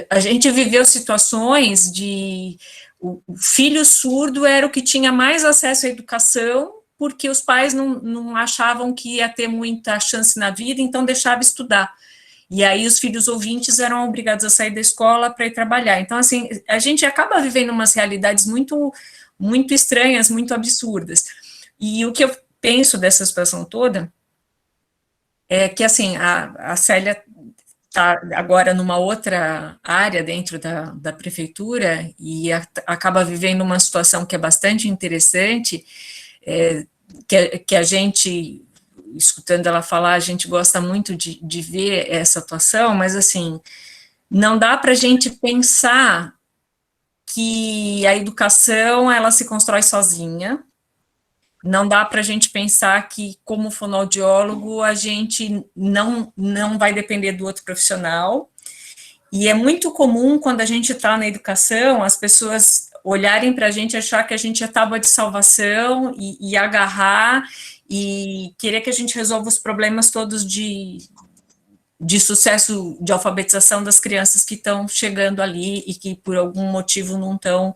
A gente viveu situações de o filho surdo era o que tinha mais acesso à educação, porque os pais não achavam que ia ter muita chance na vida, então deixava estudar. E aí os filhos ouvintes eram obrigados a sair da escola para ir trabalhar. Então, assim, a gente acaba vivendo umas realidades muito, muito estranhas, muito absurdas. E o que eu penso dessa situação toda é que, assim, a Célia está agora numa outra área dentro da prefeitura e acaba vivendo uma situação que é bastante interessante, que a gente, escutando ela falar, a gente gosta muito de ver essa atuação, mas, assim, não dá para a gente pensar que a educação, ela se constrói sozinha. Não dá para a gente pensar que, como fonoaudiólogo, a gente não vai depender do outro profissional, e é muito comum, quando a gente está na educação, as pessoas olharem para a gente e achar que a gente é tábua de salvação, e agarrar, e querer que a gente resolva os problemas todos de sucesso de alfabetização das crianças que estão chegando ali, e que, por algum motivo, não estão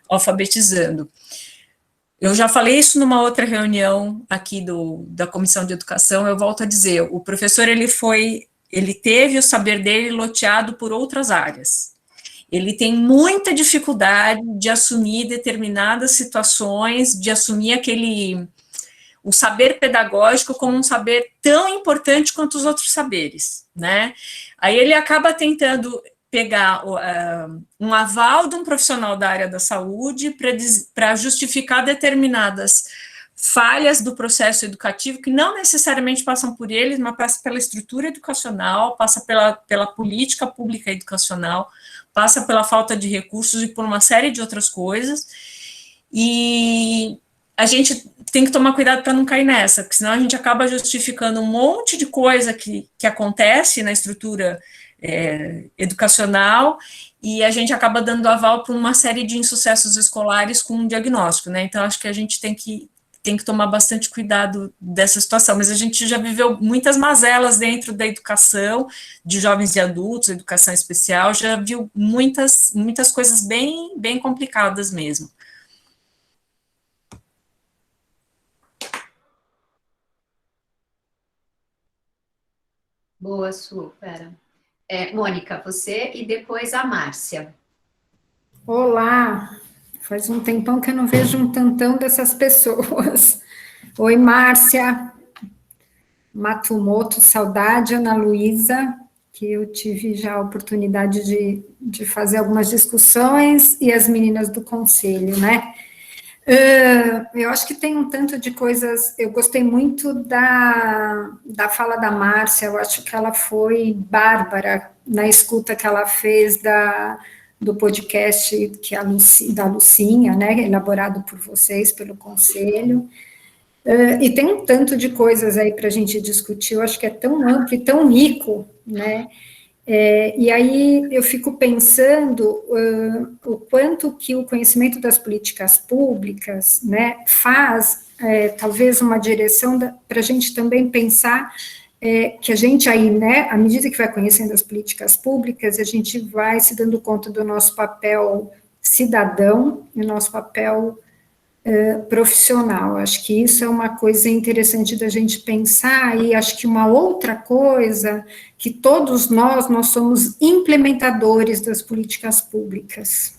alfabetizando. Eu já falei isso numa outra reunião aqui da Comissão de Educação, eu volto a dizer, o professor, ele teve o saber dele loteado por outras áreas. ele tem muita dificuldade de assumir determinadas situações, de assumir o saber pedagógico como um saber tão importante quanto os outros saberes, né? Aí ele acaba tentando pegar um aval de um profissional da área da saúde para justificar determinadas falhas do processo educativo, que não necessariamente passam por eles, mas passa pela estrutura educacional, passa pela política pública educacional, passa pela falta de recursos e por uma série de outras coisas, e a gente tem que tomar cuidado para não cair nessa, porque senão a gente acaba justificando um monte de coisa que acontece na estrutura educacional, e a gente acaba dando aval para uma série de insucessos escolares com um diagnóstico, né? Então, acho que a gente tem que tomar bastante cuidado dessa situação, mas a gente já viveu muitas mazelas dentro da educação, de jovens e adultos, educação especial, já viu muitas coisas bem complicadas mesmo. Boa, Su, pera. Mônica, você e depois a Márcia. Olá, faz um tempão que eu não vejo um tantão dessas pessoas. Oi, Márcia, Matsumoto, saudade, Ana Luísa, que eu tive já a oportunidade de fazer algumas discussões, e as meninas do conselho, né? Eu acho que tem um tanto de coisas, eu gostei muito da fala da Márcia, eu acho que ela foi bárbara na escuta que ela fez do podcast da Lucinha, né, elaborado por vocês, pelo Conselho, e tem um tanto de coisas aí para a gente discutir, eu acho que é tão amplo e tão rico, né, e aí eu fico pensando o quanto que o conhecimento das políticas públicas, né, faz talvez uma direção para a gente também pensar que a gente aí, né, à medida que vai conhecendo as políticas públicas, a gente vai se dando conta do nosso papel cidadão e o nosso papel profissional. Acho que isso é uma coisa interessante da gente pensar, e acho que uma outra coisa, que todos nós somos implementadores das políticas públicas,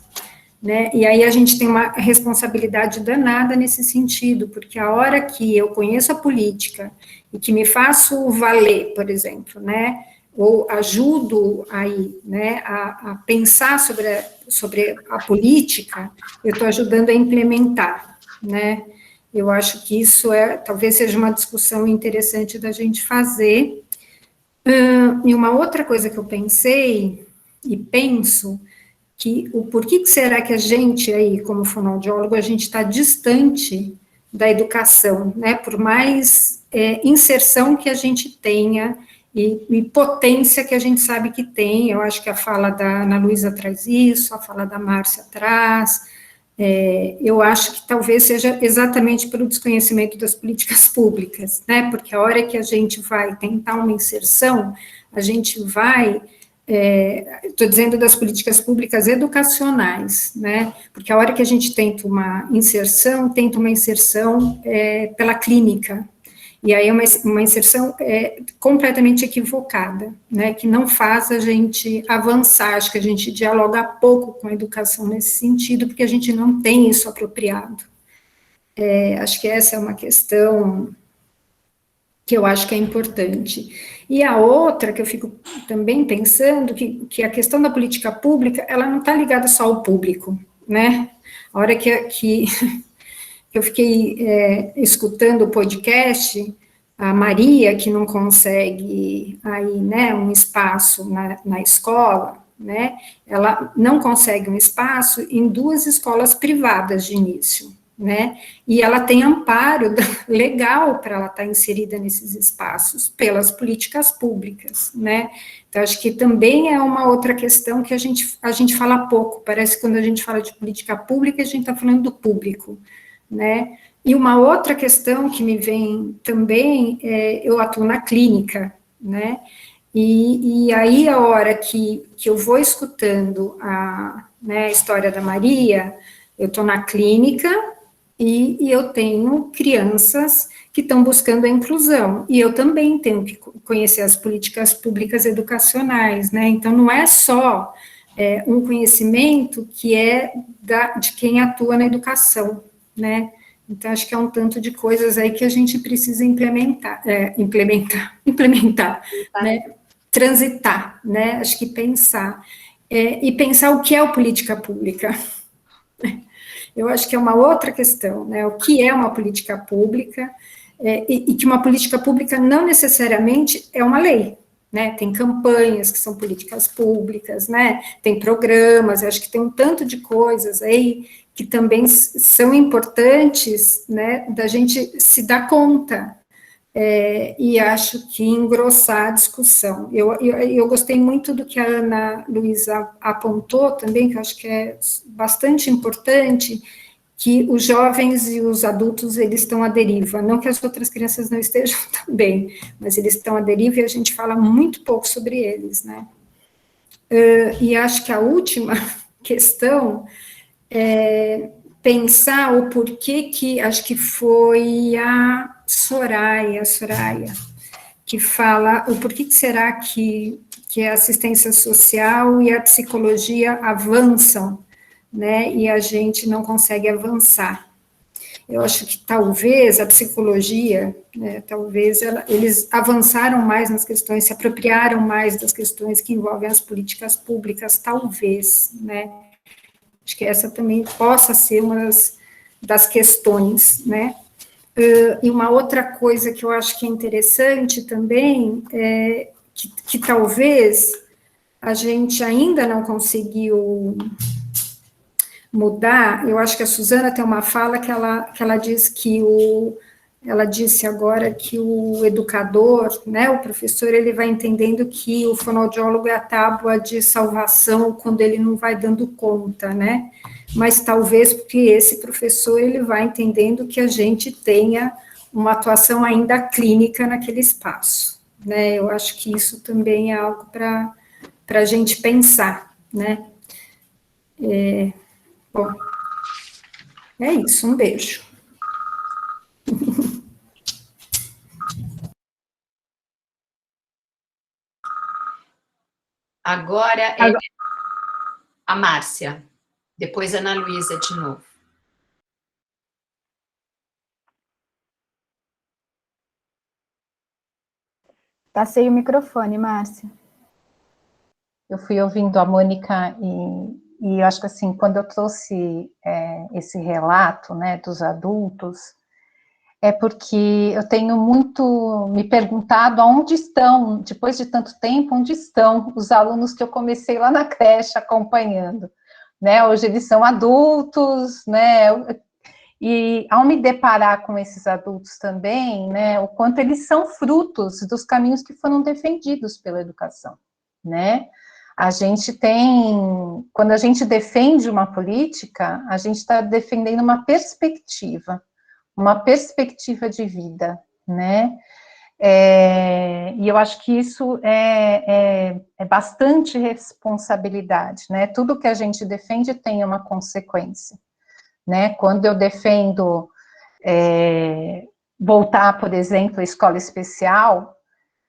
né, e aí a gente tem uma responsabilidade danada nesse sentido, porque a hora que eu conheço a política e que me faço valer, por exemplo, né, ou ajudo aí, né, a pensar sobre a política, eu estou ajudando a implementar, né, eu acho que isso talvez seja uma discussão interessante da gente fazer. E uma outra coisa que eu pensei, e penso, que o porquê será que a gente aí, como fonoaudiólogo, a gente está distante da educação, né, por mais inserção que a gente tenha, e potência que a gente sabe que tem. Eu acho que a fala da Ana Luísa traz isso, a fala da Márcia traz, eu acho que talvez seja exatamente pelo desconhecimento das políticas públicas, né, porque a hora que a gente vai tentar uma inserção, a gente vai, estou dizendo das políticas públicas educacionais, né, porque a hora que a gente tenta uma inserção pela clínica, e aí é uma inserção completamente equivocada, né, que não faz a gente avançar. Acho que a gente dialoga pouco com a educação nesse sentido, porque a gente não tem isso apropriado. Acho que essa é uma questão que eu acho que é importante. E a outra, que eu fico também pensando, que a questão da política pública, ela não está ligada só ao público, né, a hora que eu fiquei escutando o podcast, a Maria, que não consegue aí, né, um espaço na escola, né, ela não consegue um espaço em 2 escolas privadas de início, né, e ela tem amparo legal para ela estar inserida nesses espaços, pelas políticas públicas, né, então acho que também é uma outra questão que a gente fala pouco, parece que quando a gente fala de política pública, a gente está falando do público, né, e uma outra questão que me vem também, eu atuo na clínica, né, e aí a hora que eu vou escutando a história da Maria, eu estou na clínica e eu tenho crianças que estão buscando a inclusão, e eu também tenho que conhecer as políticas públicas educacionais, né, então não é só um conhecimento que é de quem atua na educação, né? Então, acho que é um tanto de coisas aí que a gente precisa implementar, né? Transitar, né? Acho que pensar. E pensar o que é a política pública. Eu acho que é uma outra questão, né? O que é uma política pública, e que uma política pública não necessariamente é uma lei, né? Tem campanhas que são políticas públicas, né? Tem programas, eu acho que tem um tanto de coisas aí que também são importantes, né, da gente se dar conta, e acho que engrossar a discussão. Eu gostei muito do que a Ana Luísa apontou também, que eu acho que é bastante importante, que os jovens e os adultos, eles estão à deriva, não que as outras crianças não estejam também, mas eles estão à deriva e a gente fala muito pouco sobre eles, né? E acho que a última questão pensar o porquê que, acho que foi a Soraya, que fala o porquê que será que a assistência social e a psicologia avançam, né, e a gente não consegue avançar. Eu acho que talvez a psicologia, né, talvez eles avançaram mais nas questões, se apropriaram mais das questões que envolvem as políticas públicas, talvez, né. Acho que essa também possa ser uma das questões, né? E uma outra coisa que eu acho que é interessante também, que talvez a gente ainda não conseguiu mudar, eu acho que a Suzana tem uma fala que ela diz que ela disse agora que o educador, né, o professor, ele vai entendendo que o fonoaudiólogo é a tábua de salvação quando ele não vai dando conta, né, mas talvez porque esse professor, ele vai entendendo que a gente tenha uma atuação ainda clínica naquele espaço, né, eu acho que isso também é algo para a gente pensar, né. Bom, é isso, um beijo. Agora a Márcia, depois a Ana Luísa de novo. Tá sem o microfone, Márcia. Eu fui ouvindo a Mônica e eu acho que assim, quando eu trouxe esse relato, né, dos adultos, é porque eu tenho muito me perguntado aonde estão, depois de tanto tempo, onde estão os alunos que eu comecei lá na creche acompanhando, né, hoje eles são adultos, né, e ao me deparar com esses adultos também, né, o quanto eles são frutos dos caminhos que foram defendidos pela educação, né, a gente tem, quando a gente defende uma política, a gente está defendendo uma perspectiva de vida, né, e eu acho que isso é bastante responsabilidade, né, tudo que a gente defende tem uma consequência, né, quando eu defendo voltar, por exemplo, à escola especial,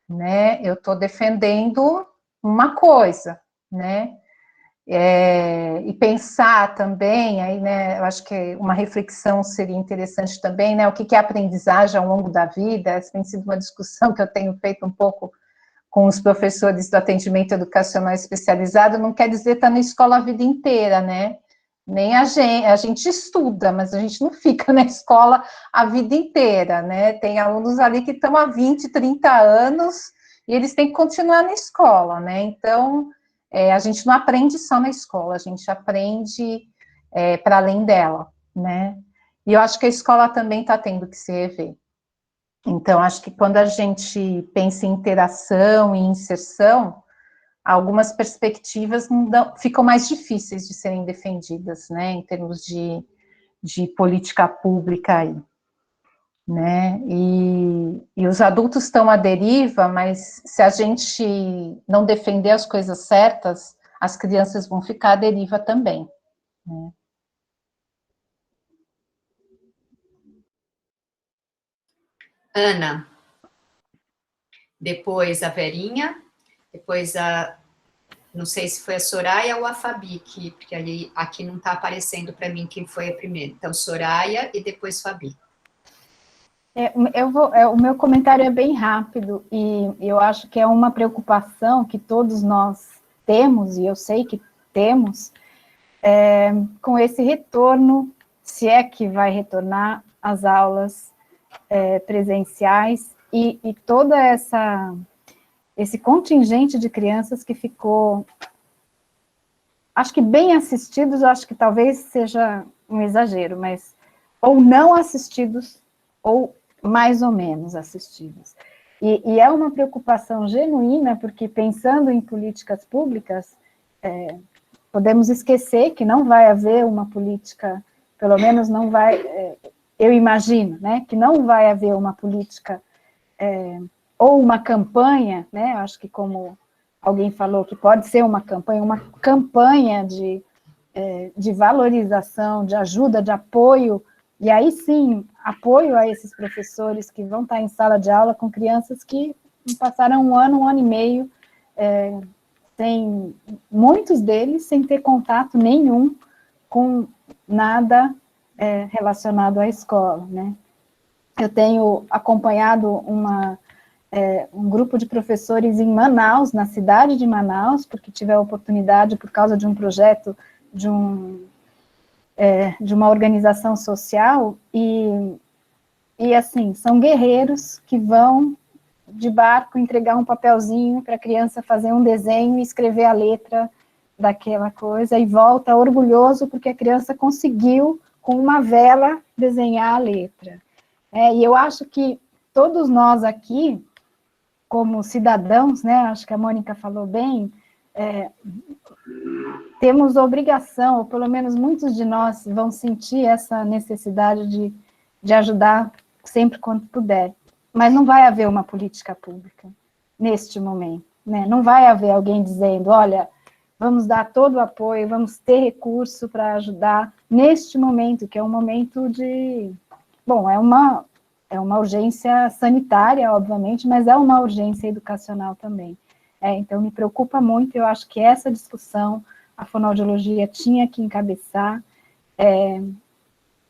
né, eu estou defendendo uma coisa, né, e pensar também, aí, né, eu acho que uma reflexão seria interessante também, né, o que é aprendizagem ao longo da vida, essa tem sido uma discussão que eu tenho feito um pouco com os professores do atendimento educacional especializado, não quer dizer estar na escola a vida inteira, né, nem a gente estuda, mas a gente não fica na escola a vida inteira, né, tem alunos ali que estão há 20, 30 anos, e eles têm que continuar na escola, né, então, a gente não aprende só na escola, a gente aprende para além dela, né, e eu acho que a escola também está tendo que se rever. Então, acho que quando a gente pensa em interação e inserção, algumas perspectivas ficam mais difíceis de serem defendidas, né, em termos de política pública aí, né, e os adultos estão à deriva, mas se a gente não defender as coisas certas, as crianças vão ficar à deriva também, né. Ana, depois a Verinha, depois a Não sei se foi a Soraya ou a Fabi, porque aqui não está aparecendo para mim quem foi a primeira. Então, Soraya e depois Fabi. O meu comentário é bem rápido, e eu acho que é uma preocupação que todos nós temos, e eu sei que temos, com esse retorno, se é que vai retornar às aulas presenciais, e toda esse contingente de crianças que ficou, acho que bem assistidos, acho que talvez seja um exagero, mas ou não assistidos, ou mais ou menos assistidos. E é uma preocupação genuína, porque pensando em políticas públicas, podemos esquecer que não vai haver uma política, pelo menos não vai, eu imagino, né, que não vai haver uma política ou uma campanha, né, acho que como alguém falou, que pode ser uma campanha de valorização, de ajuda, de apoio, e aí sim, apoio a esses professores que vão estar em sala de aula com crianças que passaram um ano e meio, muitos deles sem ter contato nenhum com nada relacionado à escola, né? Eu tenho acompanhado um grupo de professores em Manaus, na cidade de Manaus, porque tive a oportunidade, por causa de um projeto de uma organização social, e assim, são guerreiros que vão de barco entregar um papelzinho para a criança fazer um desenho e escrever a letra daquela coisa, e volta orgulhoso porque a criança conseguiu, com uma vela, desenhar a letra. E eu acho que todos nós aqui, como cidadãos, né, acho que a Mônica falou bem, temos obrigação, ou pelo menos muitos de nós vão sentir essa necessidade de ajudar sempre quando puder. Mas não vai haver uma política pública neste momento, né? Não vai haver alguém dizendo, olha, vamos dar todo o apoio, vamos ter recurso para ajudar neste momento, que é um momento de... Bom, é uma urgência sanitária, obviamente, mas é uma urgência educacional também. Então, me preocupa muito, eu acho que essa discussão a fonoaudiologia tinha que encabeçar,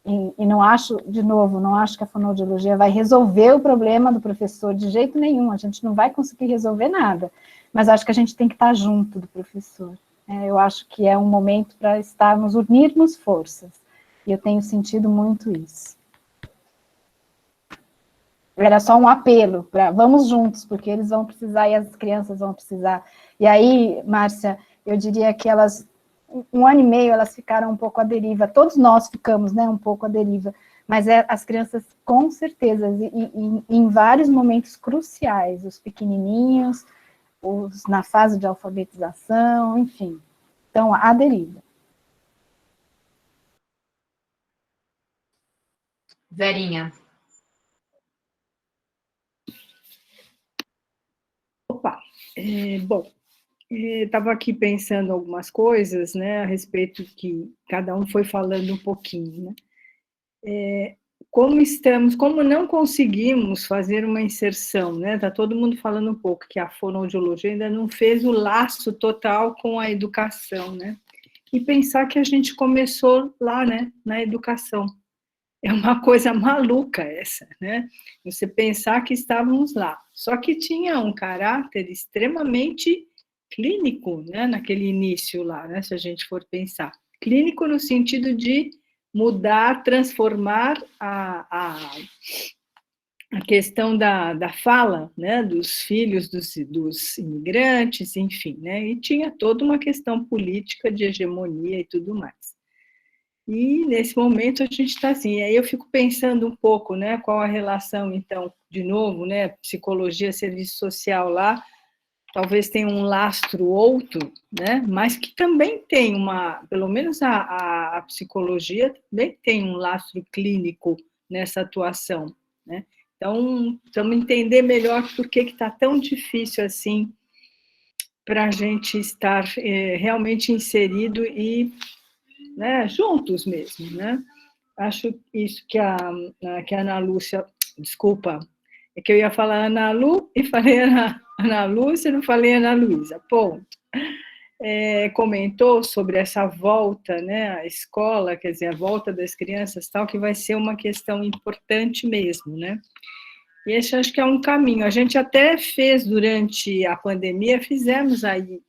e não acho, de novo, não acho que a fonoaudiologia vai resolver o problema do professor de jeito nenhum, a gente não vai conseguir resolver nada, mas acho que a gente tem que estar junto do professor. Eu acho que é um momento para unirmos forças, e eu tenho sentido muito isso. Era só um apelo para vamos juntos, porque eles vão precisar e as crianças vão precisar. E aí, Márcia, eu diria que elas, 1 ano e meio, elas ficaram um pouco à deriva, todos nós ficamos, né, um pouco à deriva, mas as crianças, com certeza, em vários momentos cruciais, os pequenininhos, os na fase de alfabetização, enfim, estão à deriva. Verinha. Opa, bom, estava aqui pensando algumas coisas, né, a respeito que cada um foi falando um pouquinho, né, como não conseguimos fazer uma inserção, né, está todo mundo falando um pouco que a fonoaudiologia ainda não fez o laço total com a educação, né, e pensar que a gente começou lá, né, na educação. É uma coisa maluca essa, né? Você pensar que estávamos lá. Só que tinha um caráter extremamente clínico, né? Naquele início lá, né? Se a gente for pensar. Clínico no sentido de mudar, transformar a questão da fala, né? Dos filhos dos imigrantes, enfim, né? E tinha toda uma questão política de hegemonia e tudo mais. E, nesse momento, a gente está assim, e aí eu fico pensando um pouco, né, qual a relação, então, de novo, né, psicologia, serviço social lá, talvez tenha um lastro outro, né, mas que também tem pelo menos a psicologia também tem um lastro clínico nessa atuação, né. Então, vamos entender melhor por que está tão difícil assim para a gente estar realmente inserido e, né, juntos mesmo, né? Acho isso que a Ana Lúcia, desculpa, é que eu ia falar Ana Lu e falei Ana Lúcia, não falei Ana Luísa, ponto. comentou sobre essa volta, né, à escola, quer dizer, a volta das crianças, tal, que vai ser uma questão importante mesmo, né? E esse acho que é um caminho. A gente até fez, durante a pandemia, fizemos aí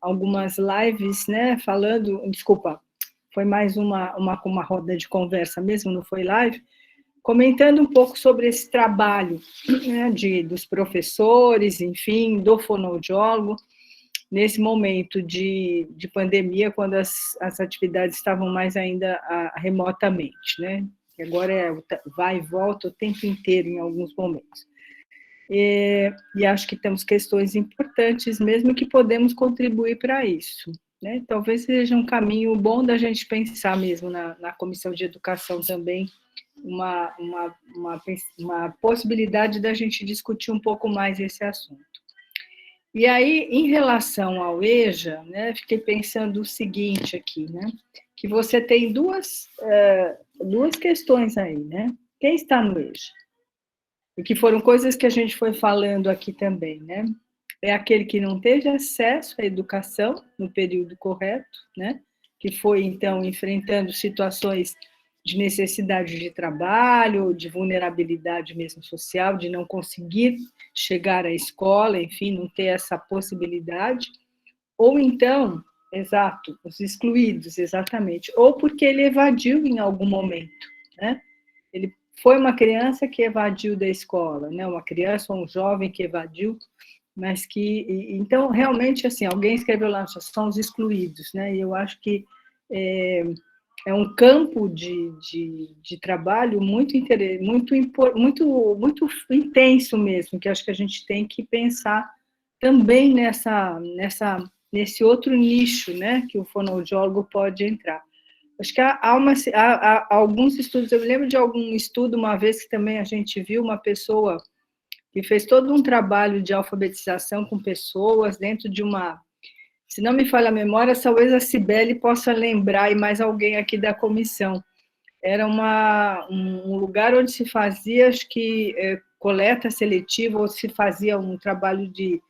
algumas lives, né, falando, desculpa, foi mais uma roda de conversa mesmo, não foi live, comentando um pouco sobre esse trabalho, né, dos professores, enfim, do fonoaudiólogo, nesse momento de pandemia, quando as atividades estavam mais ainda remotamente, né? Agora vai e volta o tempo inteiro em alguns momentos. E acho que temos questões importantes mesmo que podemos contribuir para isso, né? Talvez seja um caminho bom da gente pensar mesmo na Comissão de Educação também, uma possibilidade da gente discutir um pouco mais esse assunto. E aí, em relação ao EJA, né, fiquei pensando o seguinte aqui, né, que você tem duas questões aí, né? Quem está no EJA? E que foram coisas que a gente foi falando aqui também, né? É aquele que não teve acesso à educação no período correto, né? Que foi, então, enfrentando situações de necessidade de trabalho, de vulnerabilidade mesmo social, de não conseguir chegar à escola, enfim, não ter essa possibilidade, ou então, exato, os excluídos, exatamente, ou porque ele evadiu em algum momento, né? Ele foi uma criança que evadiu da escola, né? Uma criança ou um jovem que evadiu, mas que, então, realmente, assim, alguém escreveu lá, são os excluídos, né? E eu acho que é um campo de trabalho muito intenso mesmo, que acho que a gente tem que pensar também nesse outro nicho, né, que o fonoaudiólogo pode entrar. Acho que há alguns estudos, eu me lembro de algum estudo uma vez que também a gente viu uma pessoa que fez todo um trabalho de alfabetização com pessoas dentro de uma... Se não me falha a memória, talvez a Cibele possa lembrar, e mais alguém aqui da comissão. Era um lugar onde se fazia, acho que, coleta seletiva, ou se fazia um trabalho de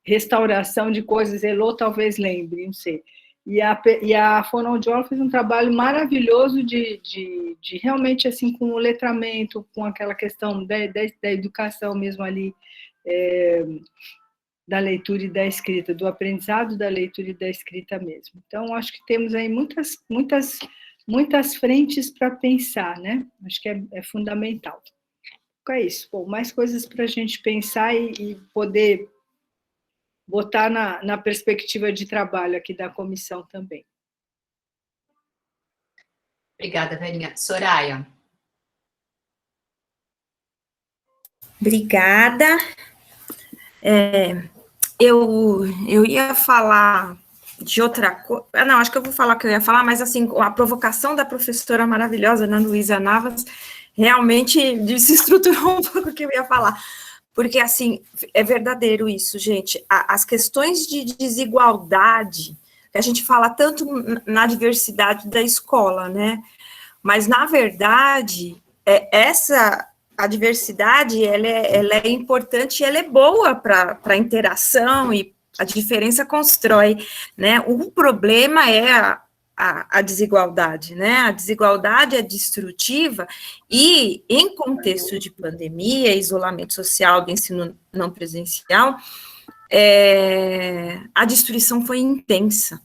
restauração de coisas, Elô talvez lembre, não sei. E a fonoaudióloga fez um trabalho maravilhoso de realmente, assim, com o letramento, com aquela questão da educação mesmo ali, da leitura e da escrita, do aprendizado da leitura e da escrita mesmo. Então, acho que temos aí muitas frentes para pensar, né? Acho que é fundamental. Então, é isso. Bom, mais coisas para a gente pensar e poder botar na perspectiva de trabalho aqui da comissão também. Obrigada, Verinha. Soraya. Obrigada. Eu ia falar de outra coisa. Não, acho que eu vou falar o que eu ia falar, mas assim, a provocação da professora maravilhosa, Ana Luísa Navas, realmente desestruturou um pouco o que eu ia falar. Porque, assim, é verdadeiro isso, gente. As questões de desigualdade, que a gente fala tanto na diversidade da escola, né? Mas, na verdade, a diversidade, ela é importante e ela é boa para a interação e a diferença constrói, né? O problema é a desigualdade, né? A desigualdade é destrutiva e, em contexto de pandemia, isolamento social do ensino não presencial, a destruição foi intensa.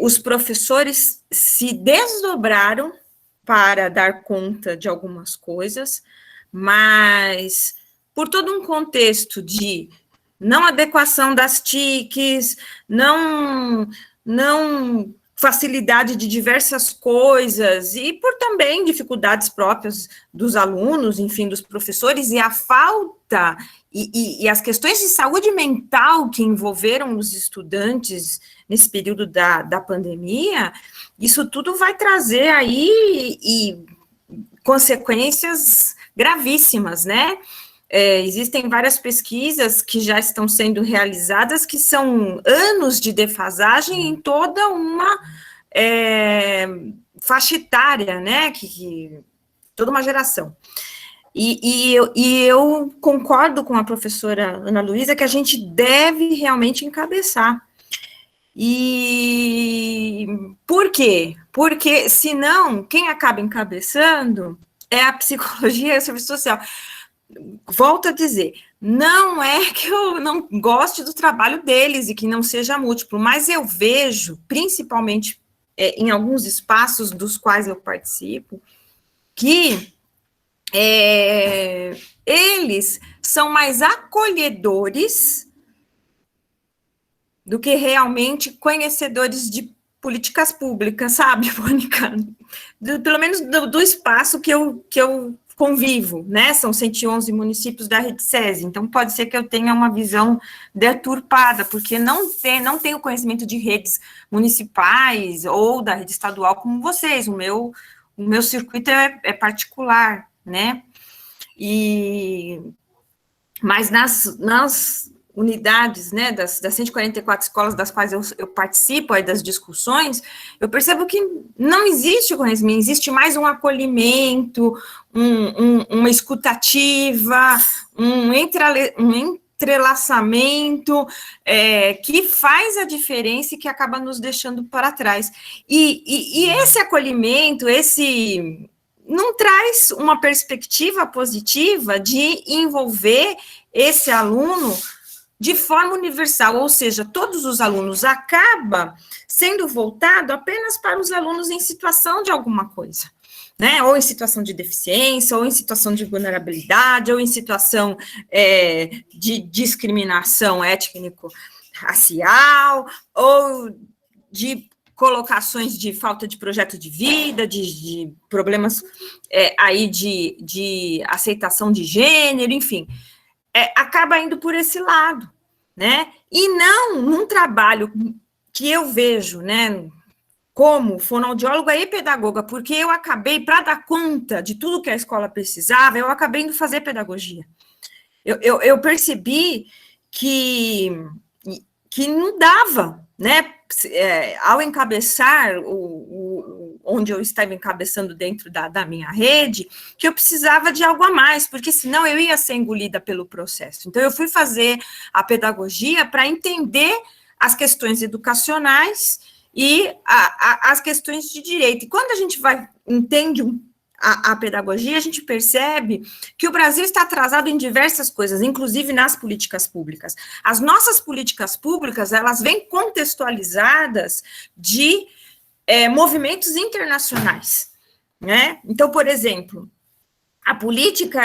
Os professores se desdobraram para dar conta de algumas coisas, mas por todo um contexto de não adequação das TICs, não facilidade de diversas coisas, e por também dificuldades próprias dos alunos, enfim, dos professores, e a falta, e as questões de saúde mental que envolveram os estudantes nesse período da pandemia, isso tudo vai trazer aí consequências gravíssimas, né? Existem várias pesquisas que já estão sendo realizadas, que são anos de defasagem em toda uma faixa etária, né? Toda uma geração. E eu concordo com a professora Ana Luísa que a gente deve realmente encabeçar. E por quê? Porque, senão, quem acaba encabeçando é a psicologia e o serviço social. Volto a dizer, não é que eu não goste do trabalho deles e que não seja múltiplo, mas eu vejo, principalmente em alguns espaços dos quais eu participo, que eles são mais acolhedores do que realmente conhecedores de políticas públicas, sabe, Mônica? Pelo menos do espaço que eu convivo, né? São 111 municípios da rede SESI, então pode ser que eu tenha uma visão deturpada, porque não tenho conhecimento de redes municipais ou da rede estadual como vocês. O meu circuito é particular, né? Mas nas unidades, né, das 144 escolas das quais eu participo aí das discussões, eu percebo que não existe conhecimento, existe mais um acolhimento, uma escutativa, um entrelaçamento que faz a diferença e que acaba nos deixando para trás. E esse acolhimento, não traz uma perspectiva positiva de envolver esse aluno de forma universal, ou seja, todos os alunos acaba sendo voltado apenas para os alunos em situação de alguma coisa, né, ou em situação de deficiência, ou em situação de vulnerabilidade, ou em situação de discriminação étnico-racial, ou de colocações de falta de projeto de vida, de problemas aí de aceitação de gênero, enfim, acaba indo por esse lado, né? E não num trabalho que eu vejo, né, como fonoaudióloga e pedagoga, porque eu acabei, para dar conta de tudo que a escola precisava, eu acabei indo fazer pedagogia. Eu percebi que não dava, né? Ao encabeçar onde eu estava encabeçando dentro da minha rede, que eu precisava de algo a mais, porque senão eu ia ser engolida pelo processo. Então, eu fui fazer a pedagogia para entender as questões educacionais e as questões de direito. E quando a gente entende a pedagogia, a gente percebe que o Brasil está atrasado em diversas coisas, inclusive nas políticas públicas. As nossas políticas públicas, elas vêm contextualizadas de movimentos internacionais, né? Então, por exemplo, a política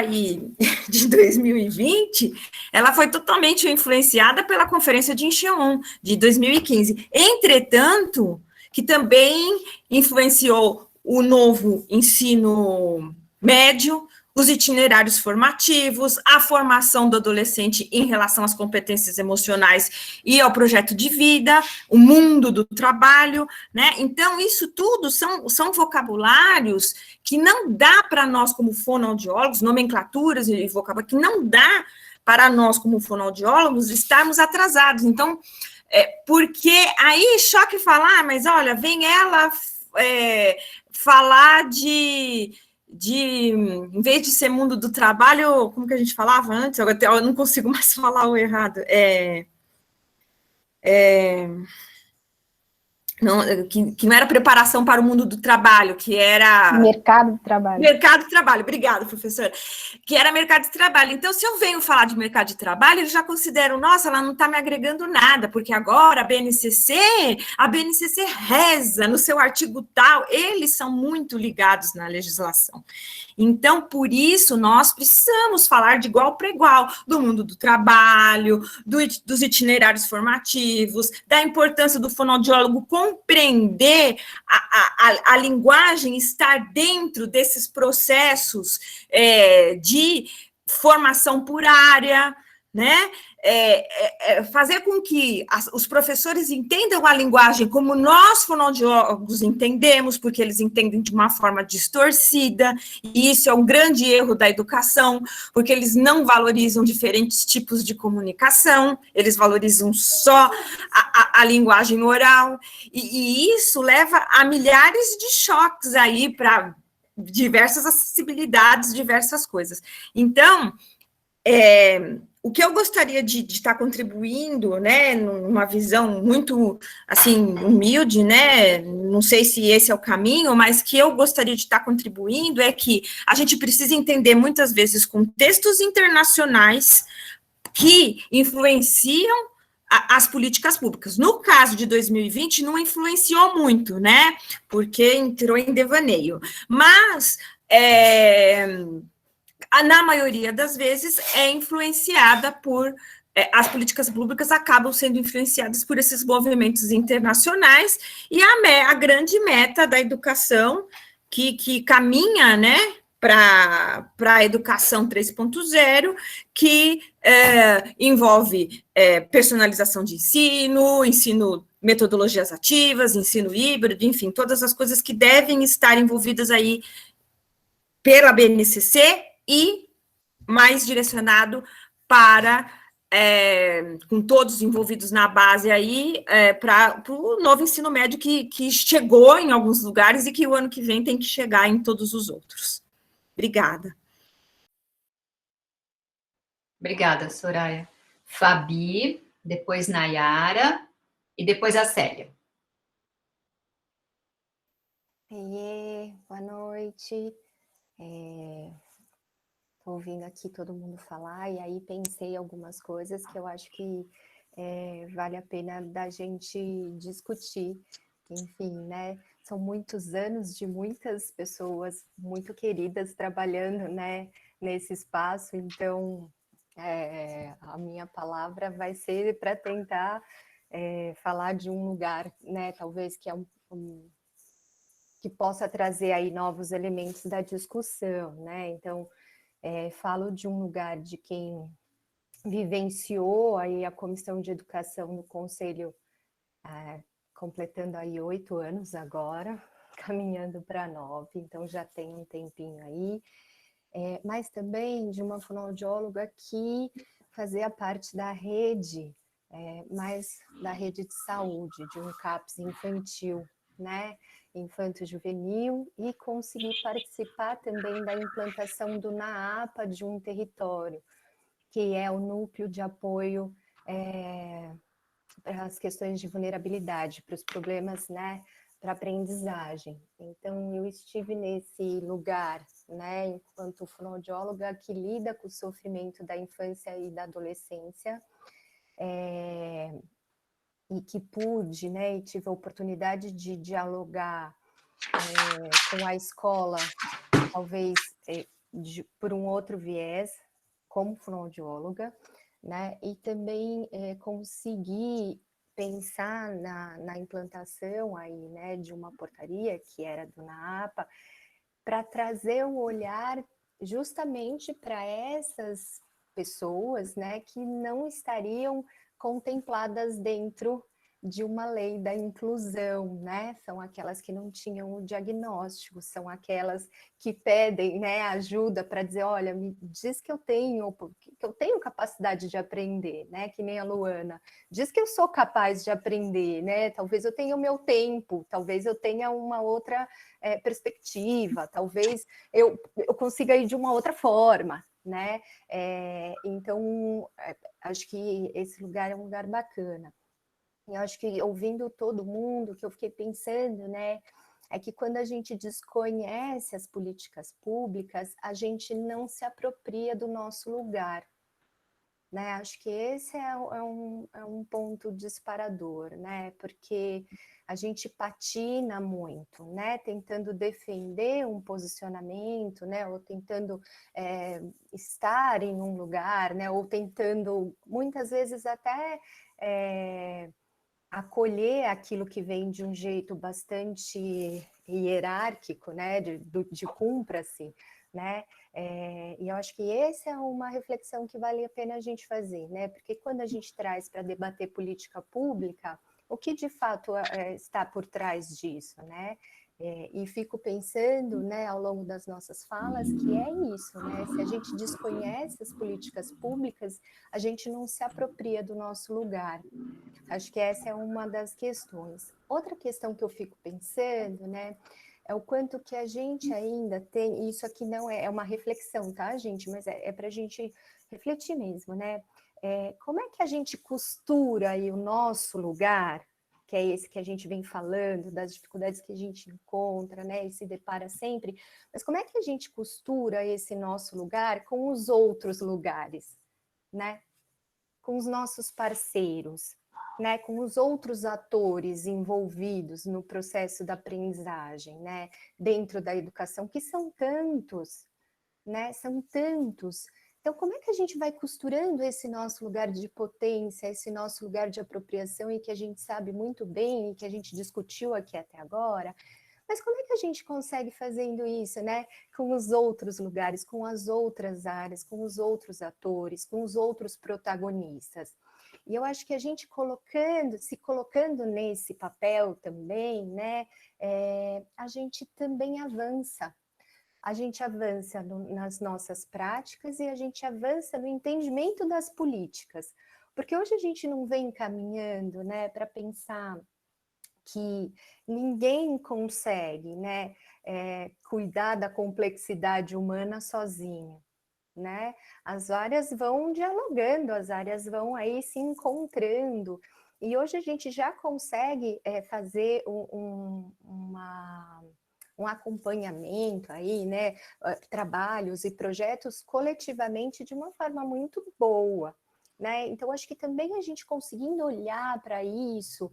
de 2020, ela foi totalmente influenciada pela Conferência de Incheon, de 2015. Entretanto, que também influenciou o novo ensino médio, os itinerários formativos, a formação do adolescente em relação às competências emocionais e ao projeto de vida, o mundo do trabalho, né? Então, isso tudo são vocabulários que não dá para nós, como fonoaudiólogos, nomenclaturas e vocabulário, que não dá para nós, como fonoaudiólogos, estarmos atrasados. Então, porque aí choque falar, mas olha, vem ela falar de em vez de ser mundo do trabalho, como que a gente falava antes? Eu não consigo mais falar o errado. Que não era preparação para o mundo do trabalho, que era... Mercado de trabalho. Mercado de trabalho, obrigada, professora. Que era mercado de trabalho. Então, se eu venho falar de mercado de trabalho, eles já consideram, nossa, ela não está me agregando nada, porque agora a BNCC reza no seu artigo tal, eles são muito ligados na legislação. Então, por isso, nós precisamos falar de igual para igual, do mundo do trabalho, dos itinerários formativos, da importância do fonoaudiólogo compreender a linguagem, estar dentro desses processos de formação por área, né? Fazer com que os professores entendam a linguagem como nós, fonoaudiólogos, entendemos, porque eles entendem de uma forma distorcida, e isso é um grande erro da educação, porque eles não valorizam diferentes tipos de comunicação, eles valorizam só a linguagem oral, e isso leva a milhares de choques aí para diversas acessibilidades, diversas coisas. Então, o que eu gostaria de estar contribuindo, né, numa visão muito, assim, humilde, né, não sei se esse é o caminho, mas que eu gostaria de estar contribuindo é que a gente precisa entender, muitas vezes, contextos internacionais que influenciam as políticas públicas. No caso de 2020, não influenciou muito, né, porque entrou em devaneio, mas na maioria das vezes é influenciada por, as políticas públicas acabam sendo influenciadas por esses movimentos internacionais, e a grande meta da educação, que caminha, né, para a educação 3.0, que envolve personalização de ensino, metodologias ativas, ensino híbrido, enfim, todas as coisas que devem estar envolvidas aí pela BNCC e mais direcionado para, com todos envolvidos na base aí, para o novo ensino médio que chegou em alguns lugares e que o ano que vem tem que chegar em todos os outros. Obrigada. Obrigada, Soraya. Fabi, depois Nayara e depois a Célia. Oiê, boa noite. Estou ouvindo aqui todo mundo falar e aí pensei algumas coisas que eu acho que vale a pena da gente discutir. Enfim, né? São muitos anos de muitas pessoas muito queridas trabalhando, né, nesse espaço, então a minha palavra vai ser para tentar falar de um lugar, né, talvez que é que possa trazer aí novos elementos da discussão, né? Então, falo de um lugar de quem vivenciou aí a Comissão de Educação no Conselho, completando aí 8 anos agora, caminhando para 9, então já tem um tempinho aí, mas também de uma fonoaudióloga que fazia parte da rede, mais da rede de saúde, de um CAPS infantil, né, infanto-juvenil, e conseguir participar também da implantação do NAAPA de um território, que é o núcleo de apoio para as questões de vulnerabilidade, para os problemas, né, para aprendizagem. Então, eu estive nesse lugar, né, enquanto fonoaudióloga que lida com o sofrimento da infância e da adolescência, e que pude, né, e tive a oportunidade de dialogar com a escola, talvez por um outro viés, como fonoaudióloga, né, e também conseguir pensar na implantação aí, né, de uma portaria que era do NAAPA, para trazer o olhar justamente para essas pessoas, né, que não estariam contempladas dentro de uma lei da inclusão, né? São aquelas que não tinham o diagnóstico, são aquelas que pedem, né, ajuda para dizer, olha, me diz que eu tenho capacidade de aprender, né? Que nem a Luana, diz que eu sou capaz de aprender, né? Talvez eu tenha o meu tempo, talvez eu tenha uma outra perspectiva, talvez eu consiga ir de uma outra forma, né? Então, acho que esse lugar é um lugar bacana. Eu acho que, ouvindo todo mundo, que eu fiquei pensando, né, é que quando a gente desconhece as políticas públicas, a gente não se apropria do nosso lugar, né? Acho que esse é um ponto disparador, né? Porque a gente patina muito, né? Tentando defender um posicionamento, né? Ou tentando estar em um lugar, né? Ou tentando, muitas vezes, até acolher aquilo que vem de um jeito bastante hierárquico, né, de cumpra-se, né, e eu acho que essa é uma reflexão que vale a pena a gente fazer, né, porque quando a gente traz para debater política pública, o que de fato está por trás disso, né, e fico pensando, né, ao longo das nossas falas, que é isso, né, se a gente desconhece as políticas públicas, a gente não se apropria do nosso lugar. Acho que essa é uma das questões. Outra questão que eu fico pensando, né, é o quanto que a gente ainda tem, isso aqui não é uma reflexão, tá, gente? Mas é para a gente refletir mesmo, né? Como é que a gente costura aí o nosso lugar, que é esse que a gente vem falando, das dificuldades que a gente encontra, né, e se depara sempre, mas como é que a gente costura esse nosso lugar com os outros lugares, né? Com os nossos parceiros, né, com os outros atores envolvidos no processo da aprendizagem, né, dentro da educação, que são tantos, né, são tantos. Então, como é que a gente vai costurando esse nosso lugar de potência, esse nosso lugar de apropriação, e que a gente sabe muito bem, e que a gente discutiu aqui até agora, mas como é que a gente consegue fazendo isso, né, com os outros lugares, com as outras áreas, com os outros atores, com os outros protagonistas? E eu acho que a gente se colocando nesse papel também, né, a gente também avança. A gente avança nas nossas práticas e a gente avança no entendimento das políticas. Porque hoje a gente não vem caminhando, né, para pensar que ninguém consegue, né, cuidar da complexidade humana sozinho, né? As áreas vão dialogando, as áreas vão aí se encontrando, e hoje a gente já consegue fazer um acompanhamento aí, né, trabalhos e projetos coletivamente de uma forma muito boa, né? Então, acho que também a gente conseguindo olhar para isso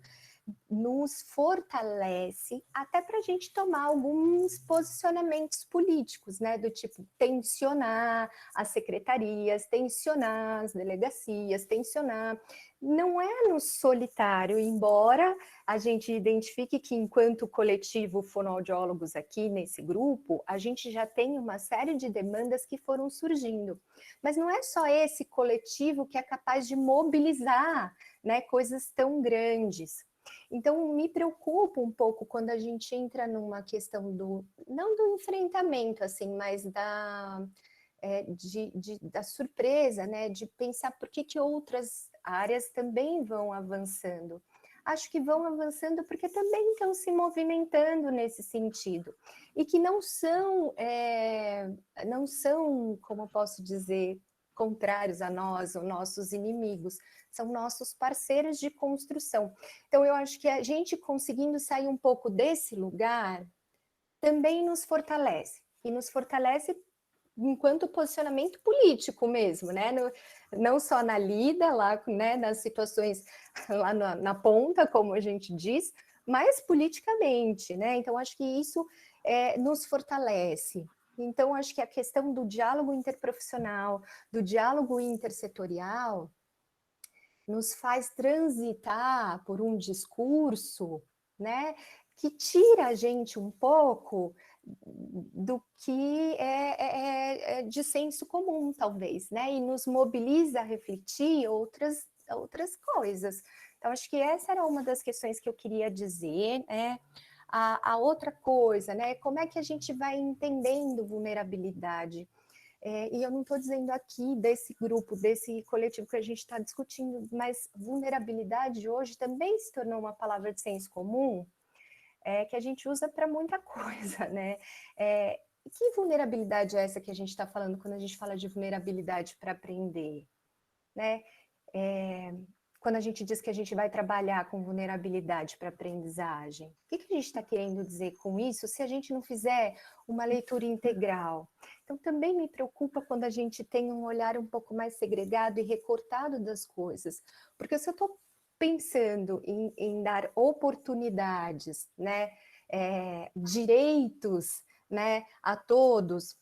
nos fortalece até para a gente tomar alguns posicionamentos políticos, né, do tipo tensionar as secretarias, tensionar as delegacias, tensionar. Não é no solitário, embora a gente identifique que enquanto coletivo fonoaudiólogos aqui nesse grupo, a gente já tem uma série de demandas que foram surgindo, mas não é só esse coletivo que é capaz de mobilizar, né, coisas tão grandes. Então, me preocupa um pouco quando a gente entra numa questão não do enfrentamento, assim, mas da surpresa, né, de pensar por que outras áreas também vão avançando. Acho que vão avançando porque também estão se movimentando nesse sentido, e que não são, como posso dizer, contrários a nós, ou nossos inimigos, são nossos parceiros de construção. Então, eu acho que a gente conseguindo sair um pouco desse lugar, também nos fortalece, e nos fortalece enquanto posicionamento político mesmo, né? Não só na lida, lá, né, nas situações lá na ponta, como a gente diz, mas politicamente, né? Então, acho que isso nos fortalece. Então, acho que a questão do diálogo interprofissional, do diálogo intersetorial, nos faz transitar por um discurso, né, que tira a gente um pouco do que é de senso comum, talvez, né, e nos mobiliza a refletir outras coisas. Então, acho que essa era uma das questões que eu queria dizer, né. A outra coisa, né, como é que a gente vai entendendo vulnerabilidade? E eu não estou dizendo aqui desse grupo, desse coletivo que a gente está discutindo, mas vulnerabilidade hoje também se tornou uma palavra de senso comum, que a gente usa para muita coisa, né? Que vulnerabilidade é essa que a gente está falando quando a gente fala de vulnerabilidade para aprender, né? Quando a gente diz que a gente vai trabalhar com vulnerabilidade para aprendizagem, o que a gente está querendo dizer com isso se a gente não fizer uma leitura integral? Então, também me preocupa quando a gente tem um olhar um pouco mais segregado e recortado das coisas, porque se eu estou pensando em dar oportunidades, né, direitos, né, a todos,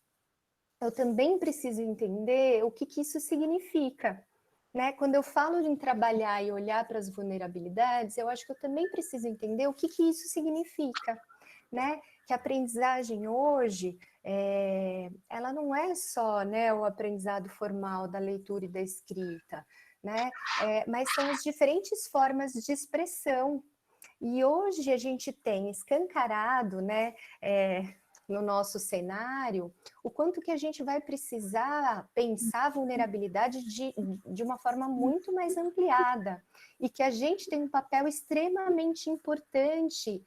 eu também preciso entender o que isso significa. Né? Quando eu falo em trabalhar e olhar para as vulnerabilidades, eu acho que eu também preciso entender o que isso significa, né? Que a aprendizagem hoje, ela não é só, né, o aprendizado formal da leitura e da escrita, né? Mas são as diferentes formas de expressão. E hoje a gente tem escancarado, né, no nosso cenário, o quanto que a gente vai precisar pensar a vulnerabilidade de uma forma muito mais ampliada, e que a gente tem um papel extremamente importante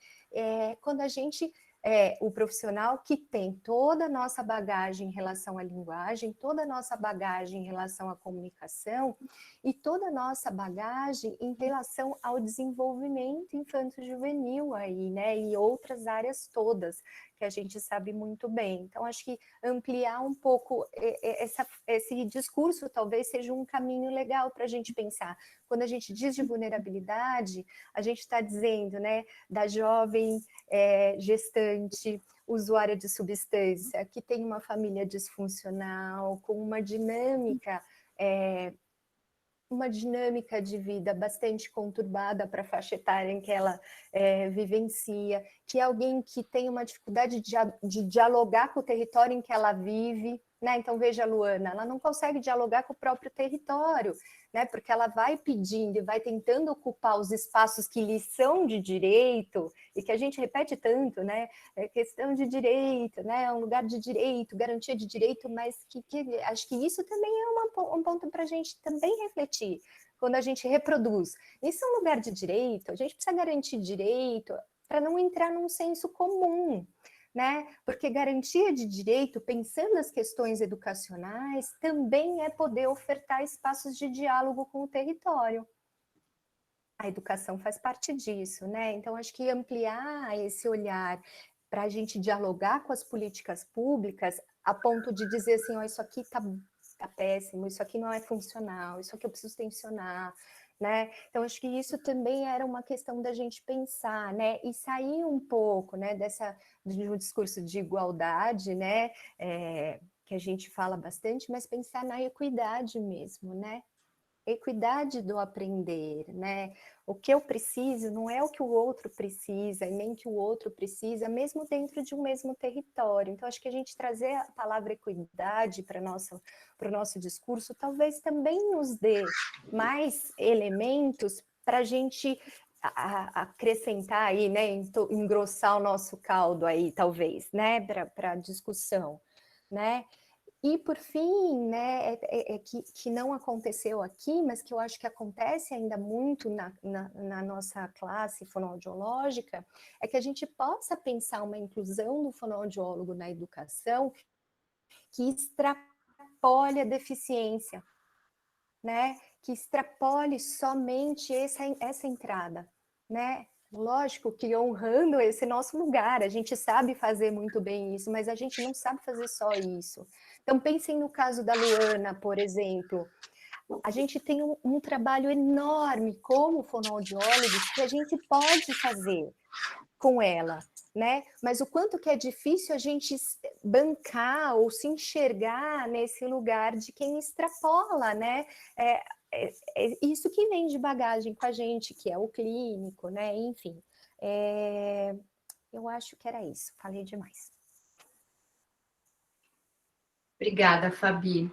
quando a gente é o profissional que tem toda a nossa bagagem em relação à linguagem, toda a nossa bagagem em relação à comunicação e toda a nossa bagagem em relação ao desenvolvimento infanto-juvenil aí, né, e outras áreas todas que a gente sabe muito bem. Então, acho que ampliar um pouco esse discurso talvez seja um caminho legal para a gente pensar. Quando a gente diz de vulnerabilidade, a gente está dizendo, né, da jovem gestante, usuária de substância, que tem uma família disfuncional, com uma dinâmica de vida bastante conturbada para a faixa etária em que ela vivencia, que é alguém que tem uma dificuldade de dialogar com o território em que ela vive, né? Então, veja a Luana, ela não consegue dialogar com o próprio território, né? Porque ela vai pedindo e vai tentando ocupar os espaços que lhe são de direito, e que a gente repete tanto, né? É questão de direito, né? Um lugar de direito, garantia de direito, mas que acho que isso também é um ponto para a gente também refletir. Quando a gente reproduz, isso é um lugar de direito, a gente precisa garantir direito para não entrar num senso comum, né? Porque garantia de direito, pensando as questões educacionais, também é poder ofertar espaços de diálogo com o território. A educação faz parte disso, né? Então, acho que ampliar esse olhar para a gente dialogar com as políticas públicas, a ponto de dizer assim, isso aqui tá péssimo, isso aqui não é funcional, isso aqui eu preciso tensionar, né? Então, acho que isso também era uma questão da gente pensar, né? E sair um pouco, né, de um discurso de igualdade, né? Que a gente fala bastante, mas pensar na equidade mesmo, né? Equidade do aprender, né? O que eu preciso não é o que o outro precisa, e nem que o outro precisa, mesmo dentro de um mesmo território. Então, acho que a gente trazer a palavra equidade para o nosso discurso, talvez também nos dê mais elementos para a gente acrescentar aí, né? Engrossar o nosso caldo aí, talvez, né? Para a discussão, né? E, por fim, né, que não aconteceu aqui, mas que eu acho que acontece ainda muito na nossa classe fonoaudiológica, é que a gente possa pensar uma inclusão do fonoaudiólogo na educação que extrapole a deficiência, né, que extrapole somente essa entrada, né? Lógico que honrando esse nosso lugar, a gente sabe fazer muito bem isso, mas a gente não sabe fazer só isso. Então, pensem no caso da Luana, por exemplo. A gente tem um trabalho enorme como fonoaudiólogos que a gente pode fazer com ela, né? Mas o quanto que é difícil a gente bancar ou se enxergar nesse lugar de quem extrapola, né? Isso que vem de bagagem com a gente, que é o clínico, né? Enfim, eu acho que era isso. Falei demais. Obrigada, Fabi.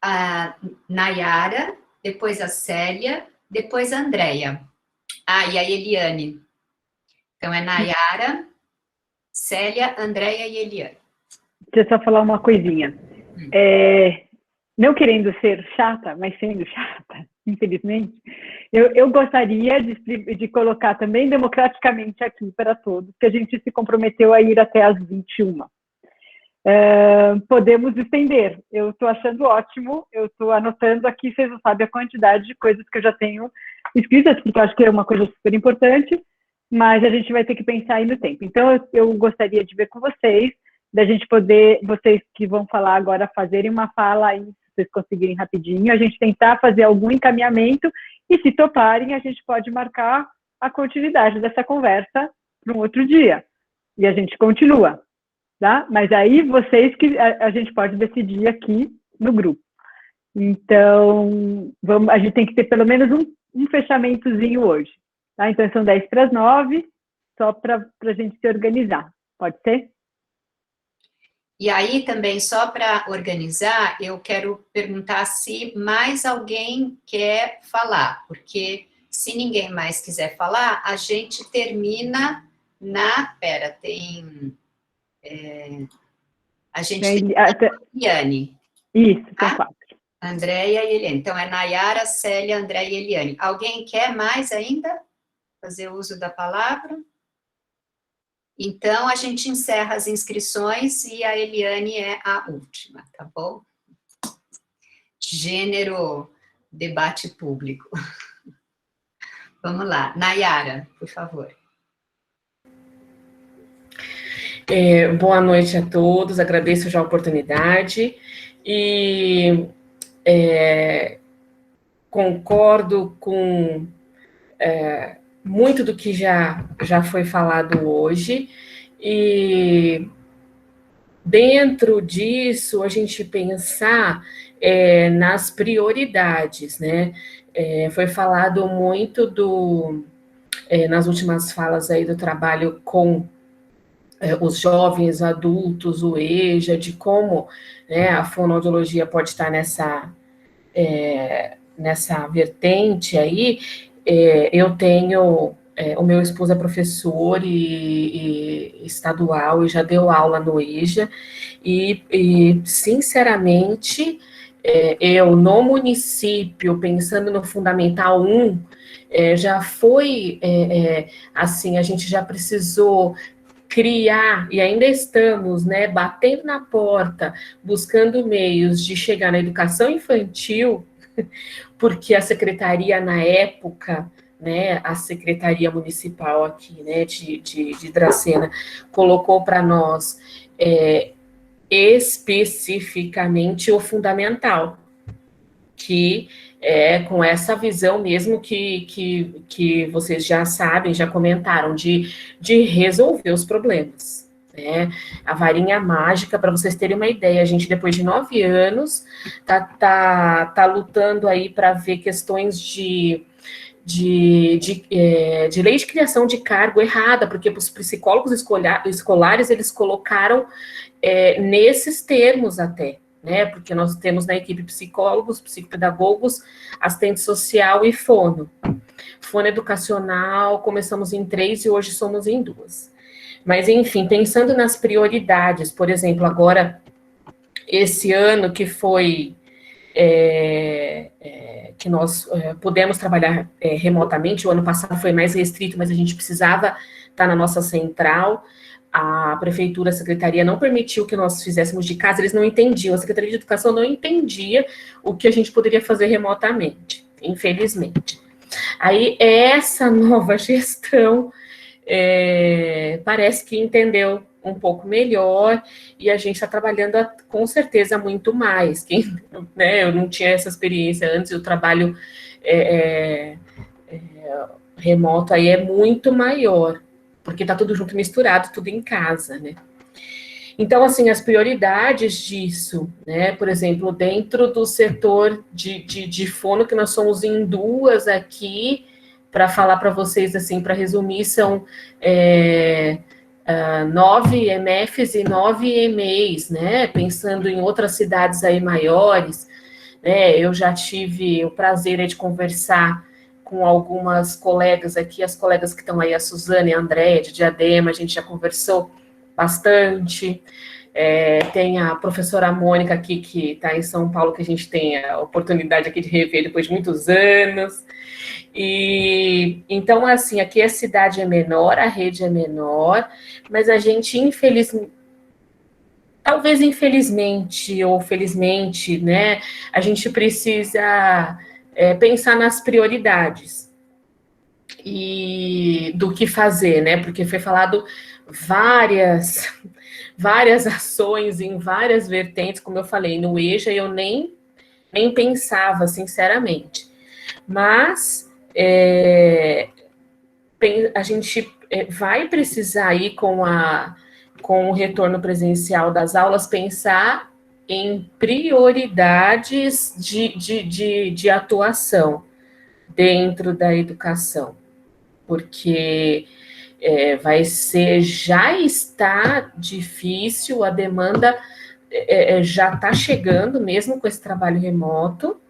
A Nayara, depois a Célia, depois a Andréia. E a Eliane. Então, é Nayara, Célia, Andréia e Eliane. Deixa eu só falar uma coisinha. Não querendo ser chata, mas sendo chata, infelizmente, eu gostaria de colocar também democraticamente aqui para todos, que a gente se comprometeu a ir até às 21. Podemos estender. Eu estou achando ótimo, eu estou anotando aqui, vocês não sabem a quantidade de coisas que eu já tenho escritas, porque eu acho que é uma coisa super importante, mas a gente vai ter que pensar aí no tempo. Então, eu gostaria de ver com vocês, da gente poder, vocês que vão falar agora, fazerem uma fala aí, se vocês conseguirem rapidinho, a gente tentar fazer algum encaminhamento, e se toparem, a gente pode marcar a continuidade dessa conversa para um outro dia. E a gente continua, tá? Mas aí vocês que a gente pode decidir aqui no grupo. Então, a gente tem que ter pelo menos um fechamentozinho hoje. Tá? Então, são 10:50, só para a gente se organizar. Pode ser? E aí, também, só para organizar, eu quero perguntar se mais alguém quer falar, porque se ninguém mais quiser falar, a gente termina tem... a gente tem a Eliane. Isso, são 4. Andréia e Eliane. Então, é Nayara, Célia, Andréia e Eliane. Alguém quer mais ainda fazer uso da palavra? Então, a gente encerra as inscrições e a Eliane é a última, tá bom? Gênero, debate público. Vamos lá. Nayara, por favor. Boa noite a todos, agradeço já a oportunidade e concordo com muito do que já foi falado hoje, e dentro disso a gente pensar nas prioridades, né? Foi falado muito nas últimas falas aí do trabalho com os jovens, adultos, o EJA, de como, né, a fonoaudiologia pode estar nessa vertente aí. Eu tenho, o meu esposo é professor e estadual e já deu aula no EJA, e sinceramente, eu no município, pensando no Fundamental 1, já foi, assim, a gente já precisou criar, e ainda estamos, né, batendo na porta, buscando meios de chegar na educação infantil, porque a secretaria, na época, né, a secretaria municipal aqui, né, de Dracena, colocou para nós especificamente o fundamental, que com essa visão mesmo que vocês já sabem, já comentaram, de resolver os problemas, né? A varinha mágica, para vocês terem uma ideia, a gente, depois de 9 anos, tá lutando aí para ver questões de lei de criação de cargo errada, porque os psicólogos escolares, eles colocaram nesses termos até, né, porque nós temos na equipe psicólogos, psicopedagogos, assistente social e fono. Fono educacional, começamos em 3 e hoje somos em 2. Mas, enfim, pensando nas prioridades, por exemplo, agora, esse ano que foi, que nós pudemos trabalhar remotamente, o ano passado foi mais restrito, mas a gente precisava estar na nossa central. A prefeitura, a secretaria não permitiu que nós fizéssemos de casa, eles não entendiam, a Secretaria de Educação não entendia o que a gente poderia fazer remotamente, infelizmente. Aí, essa nova gestão parece que entendeu um pouco melhor, e a gente está trabalhando, com certeza, muito mais. Né, eu não tinha essa experiência antes, o trabalho remoto aí é muito maior, porque está tudo junto, misturado, tudo em casa, né? Então, assim, as prioridades disso, né, por exemplo, dentro do setor de fono, que nós somos em 2 aqui, para falar para vocês, assim, para resumir, são 9 MFs e 9 EMEIs, né, pensando em outras cidades aí maiores, né, eu já tive o prazer de conversar com algumas colegas aqui, as colegas que estão aí, a Suzana e a Andréia, de Diadema, a gente já conversou bastante. Tem a professora Mônica aqui, que está em São Paulo, que a gente tem a oportunidade aqui de rever depois de muitos anos. E então, assim, aqui a cidade é menor, a rede é menor, mas a gente, talvez infelizmente ou felizmente, né, a gente precisa pensar nas prioridades e do que fazer, né? Porque foi falado várias ações em várias vertentes, como eu falei, no EJA eu nem pensava, sinceramente. Mas a gente vai precisar aí com o retorno presencial das aulas pensar em prioridades de atuação dentro da educação, porque já está difícil, a demanda já está chegando, mesmo com esse trabalho remoto,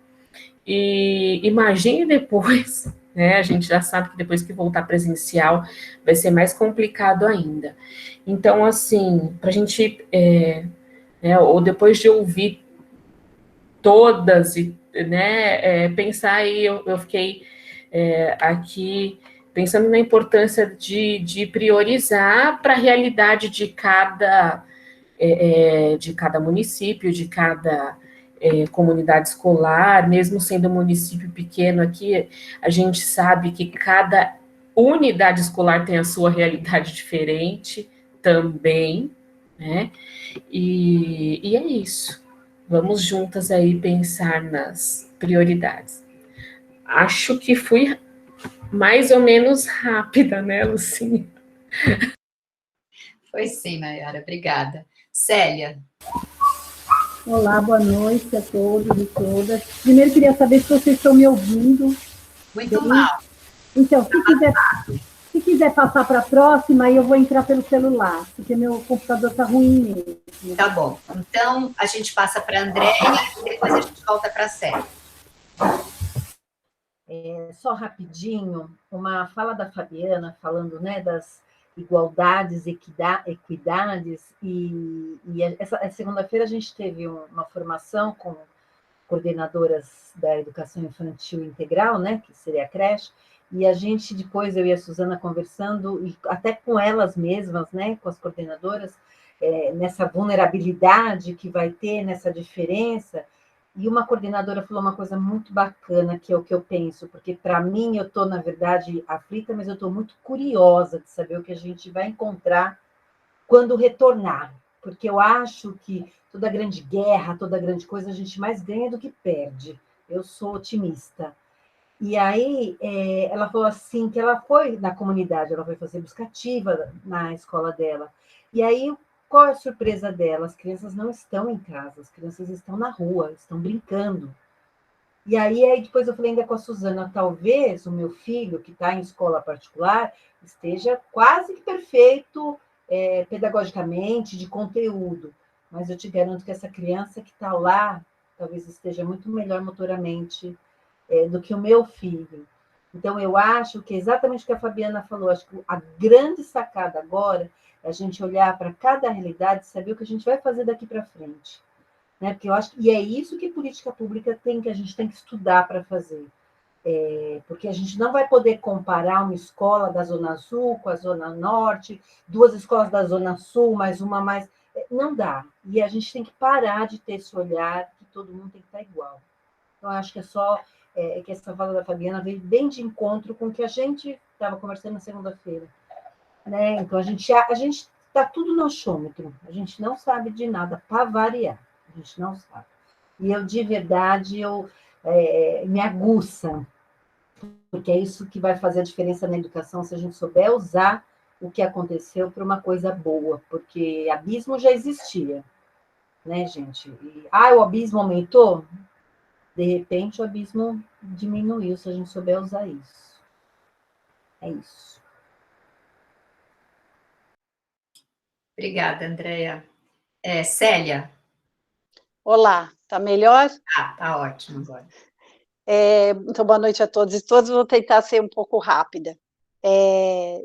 e imagine depois, né, a gente já sabe que depois que voltar presencial vai ser mais complicado ainda. Então, assim, para a gente... ou depois de ouvir todas, né, pensar aí, eu fiquei aqui pensando na importância de priorizar para a realidade de cada município, de cada comunidade escolar, mesmo sendo um município pequeno aqui, a gente sabe que cada unidade escolar tem a sua realidade diferente também, né? E é isso. Vamos juntas aí pensar nas prioridades. Acho que fui mais ou menos rápida, né, Lucinha? Foi sim, Nayara, obrigada. Célia. Olá, boa noite a todos e todas. Primeiro, queria saber se vocês estão me ouvindo. Muito mal. Então, se quiser passar para a próxima, aí eu vou entrar pelo celular, porque meu computador está ruim mesmo. Tá bom. Então, a gente passa para a Andréia e depois a gente volta para a Célia. Só rapidinho, uma fala da Fabiana, falando, né, das igualdades, equidades, e essa segunda-feira a gente teve uma formação com coordenadoras da educação infantil integral, né, que seria a creche, e a gente, depois, eu e a Suzana conversando, e até com elas mesmas, né, com as coordenadoras, nessa vulnerabilidade que vai ter, nessa diferença, e uma coordenadora falou uma coisa muito bacana, que é o que eu penso, porque, para mim, eu estou, na verdade, aflita, mas eu estou muito curiosa de saber o que a gente vai encontrar quando retornar, porque eu acho que toda grande guerra, toda grande coisa, a gente mais ganha do que perde. Eu sou otimista. E aí, ela falou assim, que ela foi na comunidade, ela foi fazer buscativa na escola dela, e aí, qual é a surpresa dela? As crianças não estão em casa, as crianças estão na rua, estão brincando. E aí depois eu falei ainda com a Suzana, talvez o meu filho, que está em escola particular, esteja quase que perfeito pedagogicamente, de conteúdo, mas eu te garanto que essa criança que está lá, talvez esteja muito melhor motoramente do que o meu filho. Então, eu acho que exatamente o que a Fabiana falou, acho que a grande sacada agora é a gente olhar para cada realidade e saber o que a gente vai fazer daqui para frente. Né? Porque eu acho que é isso que política pública a gente tem que estudar para fazer. Porque a gente não vai poder comparar uma escola da Zona Sul com a Zona Norte, duas escolas da Zona Sul, mais uma mais... Não dá. E a gente tem que parar de ter esse olhar que todo mundo tem que estar igual. Então, eu acho que é só... que essa fala da Fabiana veio bem de encontro com o que a gente estava conversando na segunda-feira. Né? Então, a gente está tudo no achômetro, a gente não sabe de nada, para variar, a gente não sabe. E eu, de verdade, me aguça, porque é isso que vai fazer a diferença na educação, se a gente souber usar o que aconteceu para uma coisa boa, porque abismo já existia, né, gente? O abismo aumentou? De repente, o abismo diminuiu, se a gente souber usar isso. É isso. Obrigada, Andréia. Célia. Olá, tá melhor? Tá ótimo agora. Então, boa noite a todos e todas. Vou tentar ser um pouco rápida.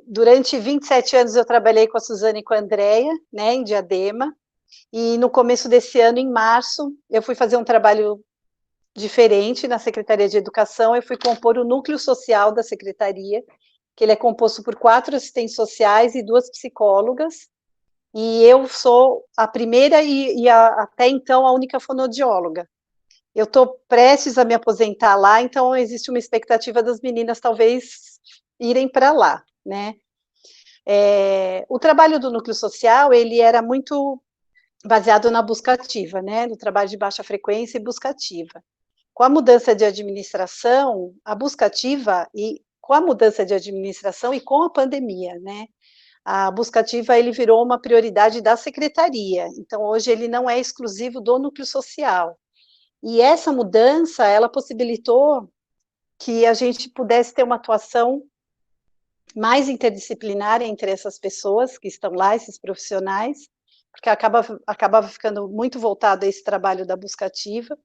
Durante 27 anos eu trabalhei com a Suzana e com a Andréia, né, em Diadema, e no começo desse ano, em março, eu fui fazer um trabalho diferente na Secretaria de Educação. Eu fui compor o núcleo social da Secretaria, que ele é composto por 4 assistentes sociais e 2 psicólogas, e eu sou a primeira até então a única fonoaudióloga. Eu estou prestes a me aposentar lá, então existe uma expectativa das meninas talvez irem para lá, né? O trabalho do núcleo social, ele era muito baseado na buscativa, né? No trabalho de baixa frequência e buscativa. Com a mudança de administração, com a mudança de administração e com a pandemia, né? A buscativa, ele virou uma prioridade da secretaria, então hoje ele não é exclusivo do núcleo social. E essa mudança, ela possibilitou que a gente pudesse ter uma atuação mais interdisciplinar entre essas pessoas que estão lá, esses profissionais, porque acabava ficando muito voltado a esse trabalho da buscativa.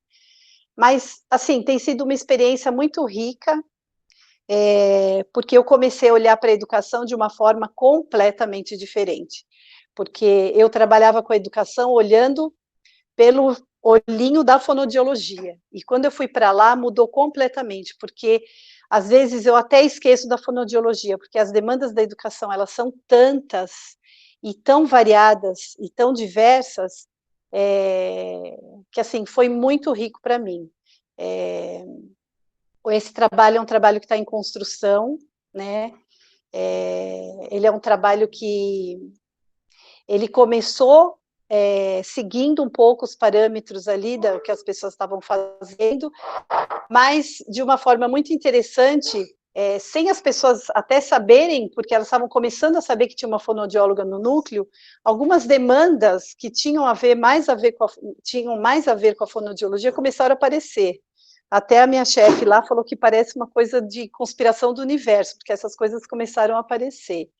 Mas, assim, tem sido uma experiência muito rica, porque eu comecei a olhar para a educação de uma forma completamente diferente, porque eu trabalhava com a educação olhando pelo olhinho da fonoaudiologia, e quando eu fui para lá, mudou completamente, porque às vezes eu até esqueço da fonoaudiologia, porque as demandas da educação, elas são tantas e tão variadas e tão diversas, que assim, foi muito rico para mim. Esse trabalho é um trabalho que está em construção, né? Ele é um trabalho que ele começou seguindo um pouco os parâmetros ali do que as pessoas estavam fazendo, mas de uma forma muito interessante, sem as pessoas até saberem, porque elas estavam começando a saber que tinha uma fonoaudióloga no núcleo, algumas demandas que tinham mais a ver com a fonoaudiologia começaram a aparecer. Até a minha chefe lá falou que parece uma coisa de conspiração do universo, porque essas coisas começaram a aparecer.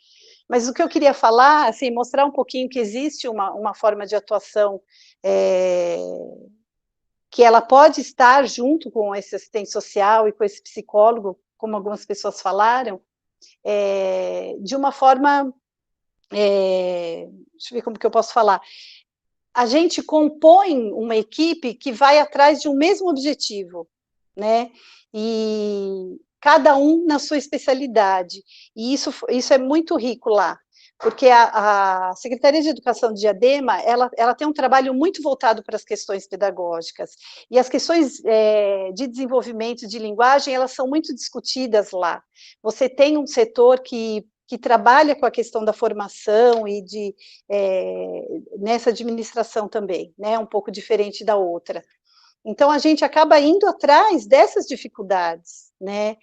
Mas o que eu queria falar, assim, mostrar um pouquinho que existe uma forma de atuação que ela pode estar junto com esse assistente social e com esse psicólogo, como algumas pessoas falaram, de uma forma, deixa eu ver como que eu posso falar, a gente compõe uma equipe que vai atrás de um mesmo objetivo, né, e cada um na sua especialidade, e isso é muito rico lá, porque a Secretaria de Educação de Diadema, ela tem um trabalho muito voltado para as questões pedagógicas, e as questões de desenvolvimento de linguagem, elas são muito discutidas lá. Você tem um setor que trabalha com a questão da formação e nessa administração também, né, um pouco diferente da outra. Então, a gente acaba indo atrás dessas dificuldades, né?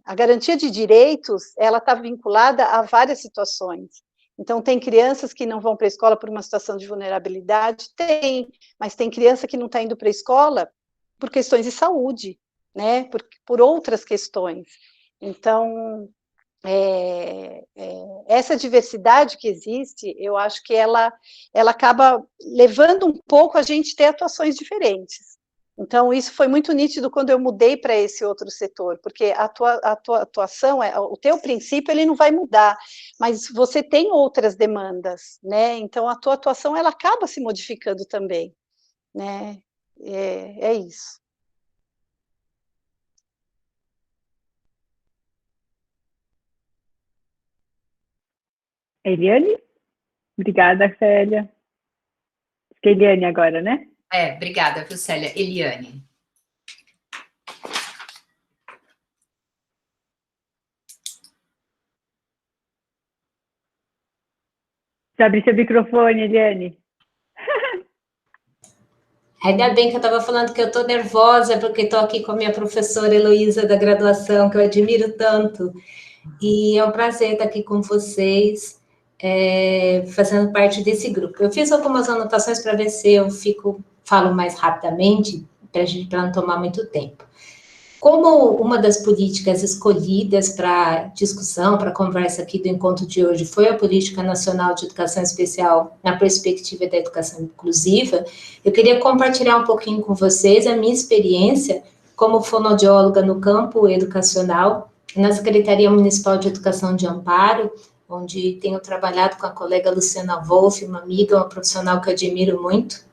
A garantia de direitos, ela está vinculada a várias situações. Então, tem crianças que não vão para a escola por uma situação de vulnerabilidade? Tem, mas tem criança que não está indo para a escola por questões de saúde, né? Por outras questões. Então, essa diversidade que existe, eu acho que ela acaba levando um pouco a gente ter atuações diferentes. Então, isso foi muito nítido quando eu mudei para esse outro setor, porque a tua atuação, o teu princípio, ele não vai mudar, mas você tem outras demandas, né? Então, a tua atuação, ela acaba se modificando também, né? É isso. Eliane? Obrigada, Célia. Acho que é Eliane agora, né? Obrigada, viu, Célia? Eliane. Já abri seu microfone, Eliane. Ainda bem que eu estava falando que eu estou nervosa, porque estou aqui com a minha professora Heloísa da graduação, que eu admiro tanto. E é um prazer estar aqui com vocês, fazendo parte desse grupo. Eu fiz algumas anotações para ver se eu falo mais rapidamente, para não tomar muito tempo. Como uma das políticas escolhidas para discussão, para conversa aqui do encontro de hoje, foi a Política Nacional de Educação Especial na perspectiva da educação inclusiva, eu queria compartilhar um pouquinho com vocês a minha experiência como fonoaudióloga no campo educacional, na Secretaria Municipal de Educação de Amparo, onde tenho trabalhado com a colega Luciana Wolff, uma amiga, uma profissional que eu admiro muito.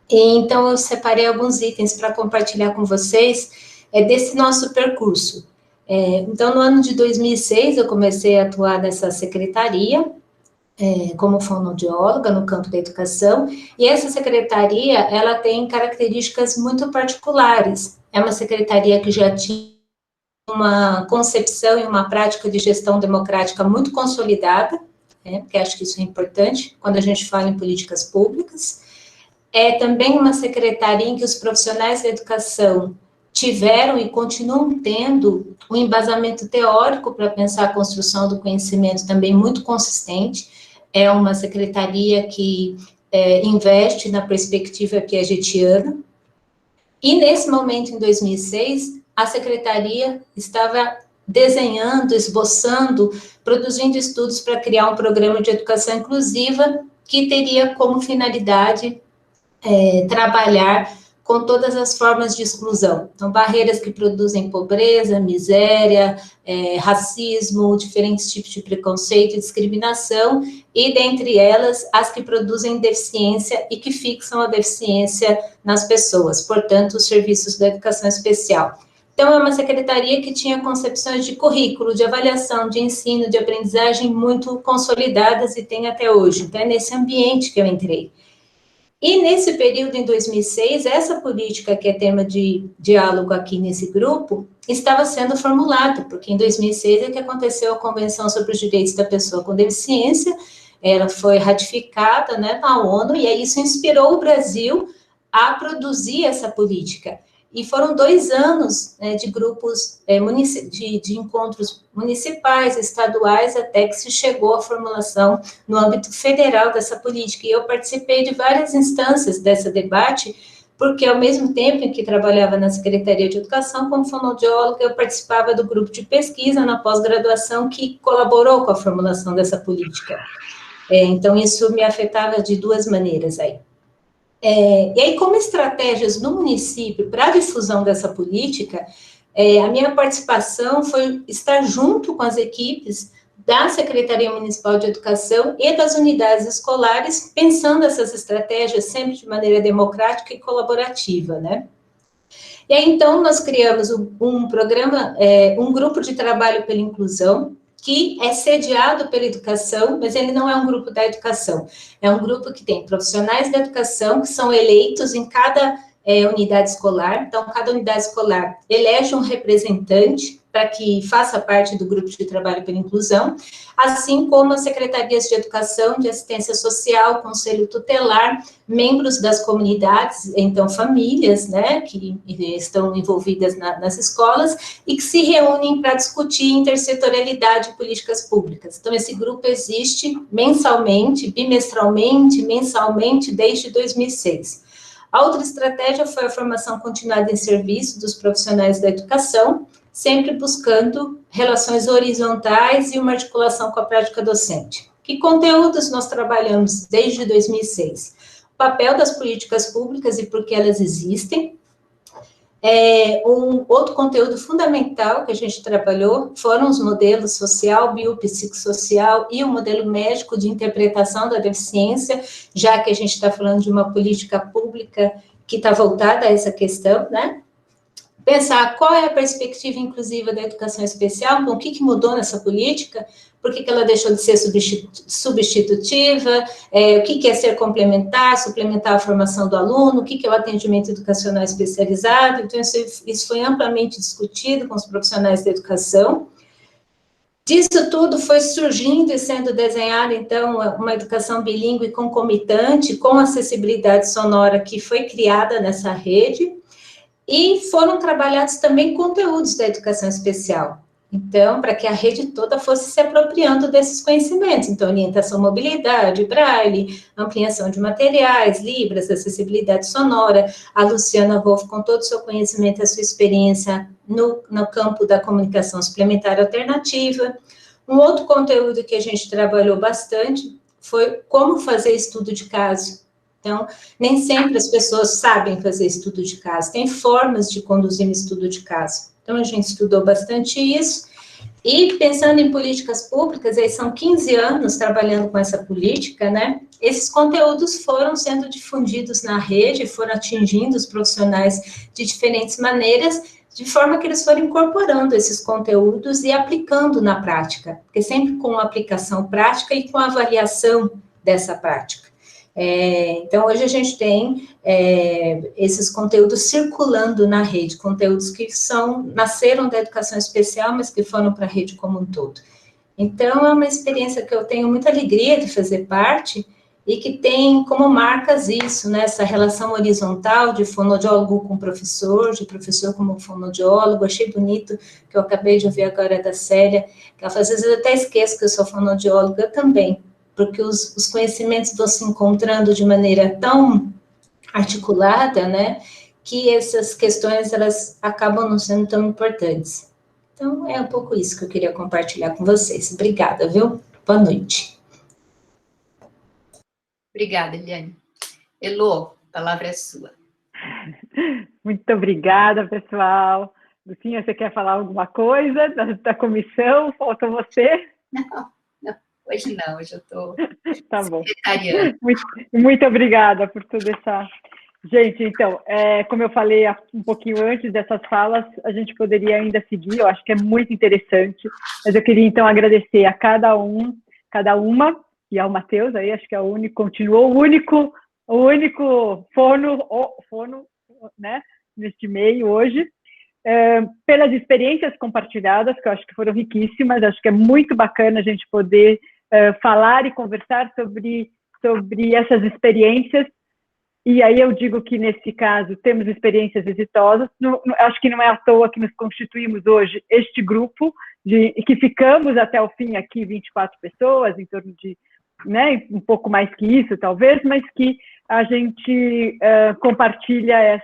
E, então, eu separei alguns itens para compartilhar com vocês desse nosso percurso. Então, no ano de 2006, eu comecei a atuar nessa secretaria, como fonoaudióloga no campo da educação, e essa secretaria, ela tem características muito particulares. É uma secretaria que já tinha uma concepção e uma prática de gestão democrática muito consolidada, porque acho que isso é importante quando a gente fala em políticas públicas. É também uma secretaria em que os profissionais da educação tiveram e continuam tendo um embasamento teórico para pensar a construção do conhecimento também muito consistente. É uma secretaria que investe na perspectiva piagetiana. E nesse momento, em 2006, a secretaria estava desenhando, esboçando, produzindo estudos para criar um programa de educação inclusiva que teria como finalidade trabalhar com todas as formas de exclusão. Então, barreiras que produzem pobreza, miséria, racismo, diferentes tipos de preconceito e discriminação, e, dentre elas, as que produzem deficiência e que fixam a deficiência nas pessoas, portanto, os serviços da educação especial. Então, é uma secretaria que tinha concepções de currículo, de avaliação, de ensino, de aprendizagem muito consolidadas e tem até hoje. Então, é nesse ambiente que eu entrei. E nesse período, em 2006, essa política que é tema de diálogo aqui nesse grupo, estava sendo formulada, porque em 2006 é que aconteceu a Convenção sobre os Direitos da Pessoa com Deficiência, ela foi ratificada, né, na ONU, e aí isso inspirou o Brasil a produzir essa política. E foram 2 anos, né, de grupos, de encontros municipais, estaduais, até que se chegou à formulação no âmbito federal dessa política. E eu participei de várias instâncias desse debate, porque ao mesmo tempo em que trabalhava na Secretaria de Educação, como fonoaudióloga, eu participava do grupo de pesquisa na pós-graduação que colaborou com a formulação dessa política. Então, isso me afetava de 2 maneiras aí. E aí, como estratégias no município para a difusão dessa política, a minha participação foi estar junto com as equipes da Secretaria Municipal de Educação e das unidades escolares, pensando essas estratégias sempre de maneira democrática e colaborativa, né? E aí, então, nós criamos um programa, um grupo de trabalho pela inclusão, que é sediado pela educação, mas ele não é um grupo da educação, é um grupo que tem profissionais da educação que são eleitos em cada unidade escolar, então cada unidade escolar elege um representante para que faça parte do grupo de trabalho pela inclusão, assim como as secretarias de educação, de assistência social, conselho tutelar, membros das comunidades, então famílias, né, que estão envolvidas nas escolas e que se reúnem para discutir intersetorialidade e políticas públicas. Então, esse grupo existe mensalmente, bimestralmente, mensalmente, desde 2006. A outra estratégia foi a formação continuada em serviço dos profissionais da educação, sempre buscando relações horizontais e uma articulação com a prática docente. Que conteúdos nós trabalhamos desde 2006? O papel das políticas públicas e por que elas existem. Um outro conteúdo fundamental que a gente trabalhou foram os modelos social, biopsicossocial e o modelo médico de interpretação da deficiência, já que a gente está falando de uma política pública que está voltada a essa questão, né? Pensar qual é a perspectiva inclusiva da educação especial, então, o que mudou nessa política, por que ela deixou de ser substitutiva, o que é ser complementar, suplementar a formação do aluno, o que é o atendimento educacional especializado, então isso foi amplamente discutido com os profissionais da educação. Disso tudo foi surgindo e sendo desenhada, então, uma educação bilíngue concomitante, com acessibilidade sonora que foi criada nessa rede, e foram trabalhados também conteúdos da educação especial. Então, para que a rede toda fosse se apropriando desses conhecimentos. Então, orientação, mobilidade, braille, ampliação de materiais, libras, acessibilidade sonora. A Luciana Wolff, com todo o seu conhecimento e a sua experiência no campo da comunicação suplementar alternativa. Um outro conteúdo que a gente trabalhou bastante foi como fazer estudo de caso. Então, nem sempre as pessoas sabem fazer estudo de caso, tem formas de conduzir um estudo de caso. Então, a gente estudou bastante isso, e pensando em políticas públicas, aí são 15 anos trabalhando com essa política, né? Esses conteúdos foram sendo difundidos na rede, foram atingindo os profissionais de diferentes maneiras, de forma que eles foram incorporando esses conteúdos e aplicando na prática, porque sempre com aplicação prática e com avaliação dessa prática. Então, hoje a gente tem esses conteúdos circulando na rede, conteúdos que nasceram da educação especial, mas que foram para a rede como um todo. Então, é uma experiência que eu tenho muita alegria de fazer parte e que tem como marcas isso, né, essa relação horizontal de fonoaudiólogo com professor, de professor como fonoaudiólogo. Achei bonito, que eu acabei de ouvir agora da Célia, que ela às vezes eu até esqueço que eu sou fonoaudióloga também, porque os conhecimentos vão se encontrando de maneira tão articulada, né, que essas questões, elas acabam não sendo tão importantes. Então, é um pouco isso que eu queria compartilhar com vocês. Obrigada, viu? Boa noite. Obrigada, Eliane. Elô, a palavra é sua. Muito obrigada, pessoal. Lucinha, você quer falar alguma coisa da comissão? Falta você? Não. Hoje não, hoje eu estou tá bom. secretariando. Muito obrigada por toda Gente, então, como eu falei um pouquinho antes dessas falas, a gente poderia ainda seguir, eu acho que é muito interessante, mas eu queria, então, agradecer a cada uma, e ao Matheus, aí acho que é o único, continuou o único fono, né, neste meio hoje, pelas experiências compartilhadas, que eu acho que foram riquíssimas, acho que é muito bacana a gente poder falar e conversar sobre essas experiências. E aí eu digo que, nesse caso, temos experiências exitosas. Acho que não é à toa que nos constituímos hoje este grupo, que ficamos até o fim aqui, 24 pessoas, em torno de, né, um pouco mais que isso, talvez, mas que a gente compartilha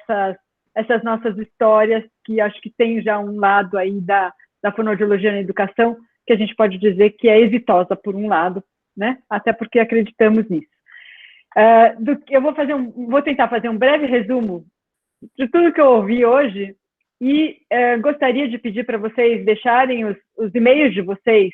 essas nossas histórias, que acho que tem já um lado aí da fonoaudiologia na educação, que a gente pode dizer que é exitosa, por um lado, né? Até porque acreditamos nisso. Eu vou tentar fazer um breve resumo de tudo que eu ouvi hoje e gostaria de pedir para vocês deixarem os e-mails de vocês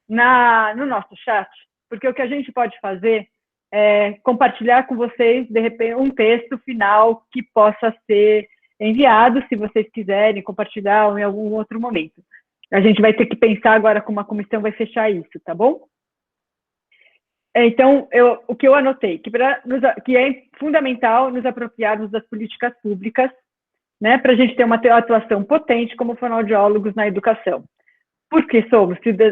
no nosso chat, porque o que a gente pode fazer é compartilhar com vocês, de repente, um texto final que possa ser enviado, se vocês quiserem compartilhar em algum outro momento. A gente vai ter que pensar agora como a comissão vai fechar isso, tá bom? Então, o que eu anotei, que é fundamental nos apropriarmos das políticas públicas, né, para a gente ter uma atuação potente como fonoaudiólogos na educação. Porque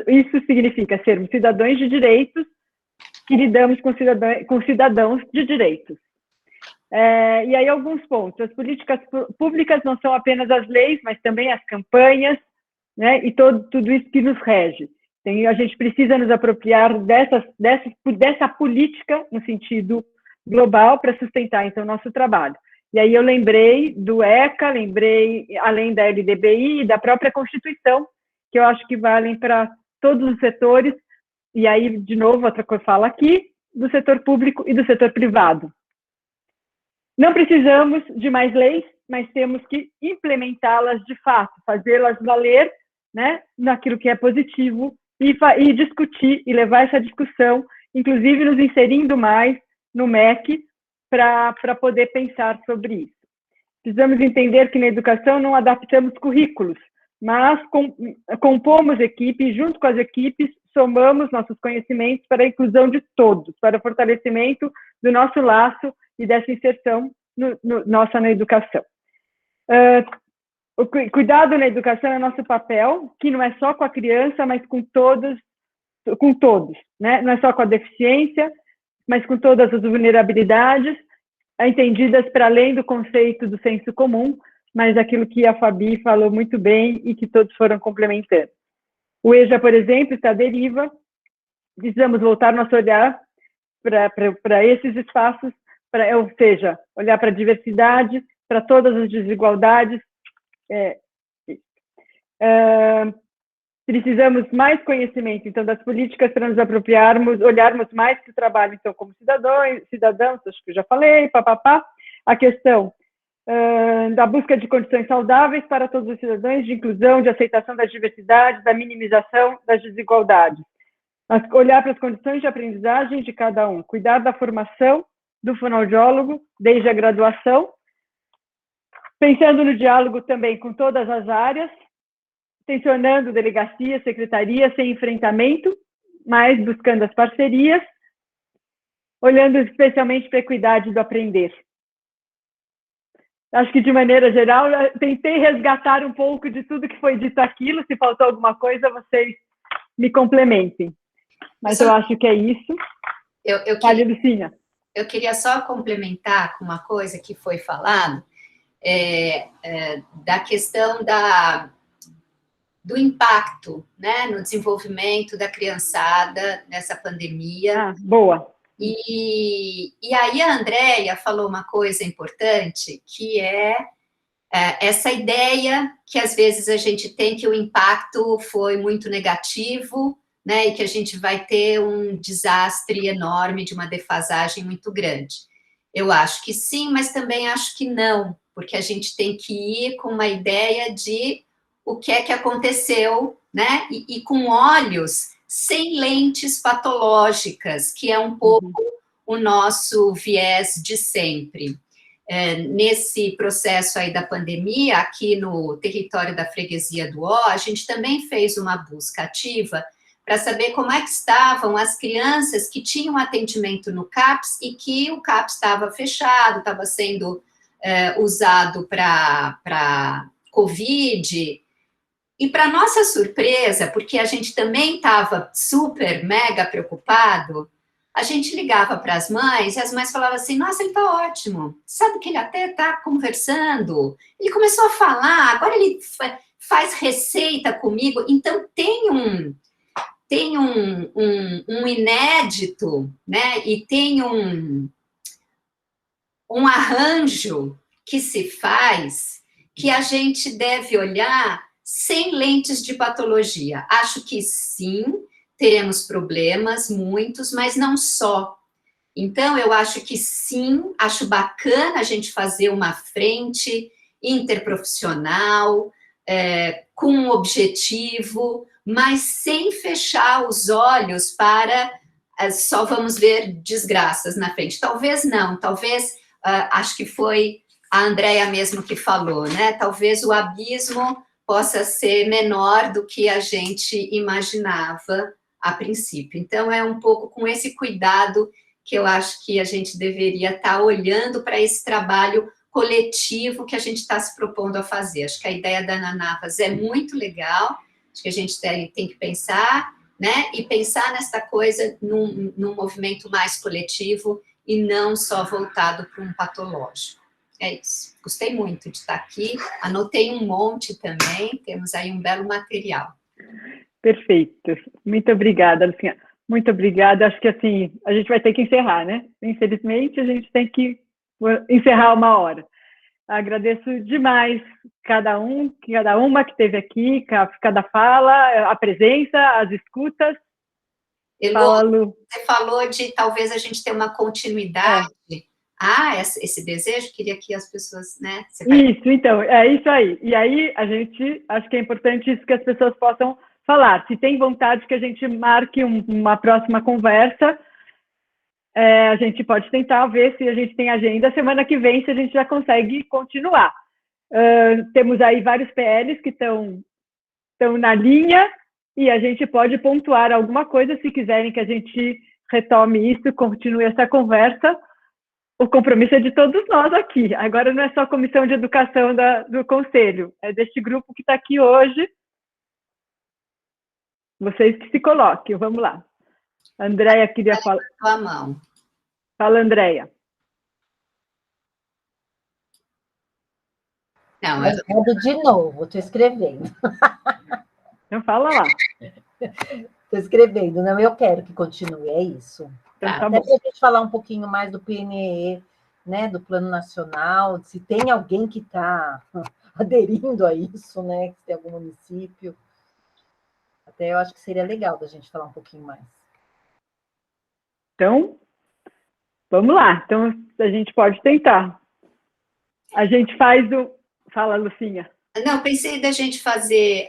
isso significa sermos cidadãos de direitos que lidamos com cidadãos de direitos. E aí alguns pontos. As políticas públicas não são apenas as leis, mas também as campanhas, né, e tudo isso que nos rege. A gente precisa nos apropriar dessa política no sentido global para sustentar, então, o nosso trabalho. E aí eu lembrei do ECA, além da LDBI e da própria Constituição, que eu acho que valem para todos os setores, e aí, de novo, outra coisa fala aqui, do setor público e do setor privado. Não precisamos de mais leis, mas temos que implementá-las de fato, fazê-las valer, né, naquilo que é positivo, e discutir e levar essa discussão, inclusive nos inserindo mais no MEC, para poder pensar sobre isso. Precisamos entender que na educação não adaptamos currículos, mas compomos equipe e, junto com as equipes, somamos nossos conhecimentos para a inclusão de todos, para o fortalecimento do nosso laço e dessa inserção nossa na educação. O cuidado na educação é nosso papel, que não é só com a criança, mas com todos, né? Não é só com a deficiência, mas com todas as vulnerabilidades, entendidas para além do conceito do senso comum, mas aquilo que a Fabi falou muito bem e que todos foram complementando. O EJA, por exemplo, está à deriva, precisamos voltar nosso olhar para esses espaços, ou seja, olhar para a diversidade, para todas as desigualdades. Precisamos mais conhecimento, então, das políticas para nos apropriarmos, olharmos mais para o trabalho, então, como cidadãos, acho que eu já falei, a questão da busca de condições saudáveis para todos os cidadãos, de inclusão, de aceitação das diversidades, da minimização das desigualdades. Olhar para as condições de aprendizagem de cada um, cuidar da formação do fonoaudiólogo desde a graduação, pensando no diálogo também com todas as áreas, tensionando delegacia, secretaria, sem enfrentamento, mas buscando as parcerias, olhando especialmente para a equidade do aprender. Acho que, de maneira geral, tentei resgatar um pouco de tudo que foi dito aquilo. Se faltou alguma coisa, vocês me complementem. Mas eu acho que é isso. Fale, Lucinha. Eu queria só complementar com uma coisa que foi falado, da questão do impacto, né, no desenvolvimento da criançada nessa pandemia. Boa. E aí a Andréia falou uma coisa importante, que é essa ideia que às vezes a gente tem que o impacto foi muito negativo, né, e que a gente vai ter um desastre enorme de uma defasagem muito grande. Eu acho que sim, mas também acho que não, porque a gente tem que ir com uma ideia de o que é que aconteceu, né, e com olhos sem lentes patológicas, que é um pouco o nosso viés de sempre. nesse processo aí da pandemia, aqui no território da freguesia do Ó, a gente também fez uma busca ativa para saber como é que estavam as crianças que tinham atendimento no CAPS e que o CAPS estava fechado, estava sendo usado para Covid. E para nossa surpresa, porque a gente também estava super, mega preocupado, a gente ligava para as mães e as mães falavam assim, nossa, ele está ótimo, sabe que ele até está conversando, ele começou a falar, agora ele faz receita comigo, então tem um inédito, né, e tem um arranjo que se faz que a gente deve olhar sem lentes de patologia. Acho que sim, teremos problemas, muitos, mas não só. Então, eu acho que sim, acho bacana a gente fazer uma frente interprofissional, com um objetivo, mas sem fechar os olhos para só vamos ver desgraças na frente. Talvez não, talvez, acho que foi a Andrea mesmo que falou, né? Talvez o abismo possa ser menor do que a gente imaginava a princípio. Então, é um pouco com esse cuidado que eu acho que a gente deveria estar olhando para esse trabalho coletivo que a gente está se propondo a fazer. Acho que a ideia da Ana Navas é muito legal, acho que a gente tem que pensar, né, e pensar nessa coisa num movimento mais coletivo e não só voltado para um patológico. É isso. Gostei muito de estar aqui, anotei um monte também, temos aí um belo material. Perfeito. Muito obrigada, Lucinha. Muito obrigada. Acho que, assim, a gente vai ter que encerrar, né? Infelizmente, a gente tem que encerrar uma hora. Agradeço demais cada uma que esteve aqui, cada fala, a presença, as escutas. Elô, você falou de talvez a gente ter uma continuidade. Esse desejo, queria que as pessoas, né? Isso, então, é isso aí. E aí, acho que é importante isso que as pessoas possam falar. Se tem vontade que a gente marque uma próxima conversa, a gente pode tentar ver se a gente tem agenda. Semana que vem, se a gente já consegue continuar. Temos aí vários PLs que estão na linha e a gente pode pontuar alguma coisa se quiserem que a gente retome isso, continue essa conversa. O compromisso é de todos nós aqui. Agora não é só a Comissão de Educação do Conselho, é deste grupo que está aqui hoje. Vocês que se coloquem, vamos lá. A Andrea queria falar. Sua mão. Fala, Andrea. Não, eu de novo, estou escrevendo. Então fala lá. Estou escrevendo, não, eu quero que continue, é isso. Então, tá até bom. para a gente falar um pouquinho mais do PNE, né, do Plano Nacional, se tem alguém que está aderindo a isso, né, se tem algum município. Até eu acho que seria legal da gente falar um pouquinho mais. Então, vamos lá. Então, a gente pode tentar. A gente faz o... Fala, Lucinha. Não, pensei da gente fazer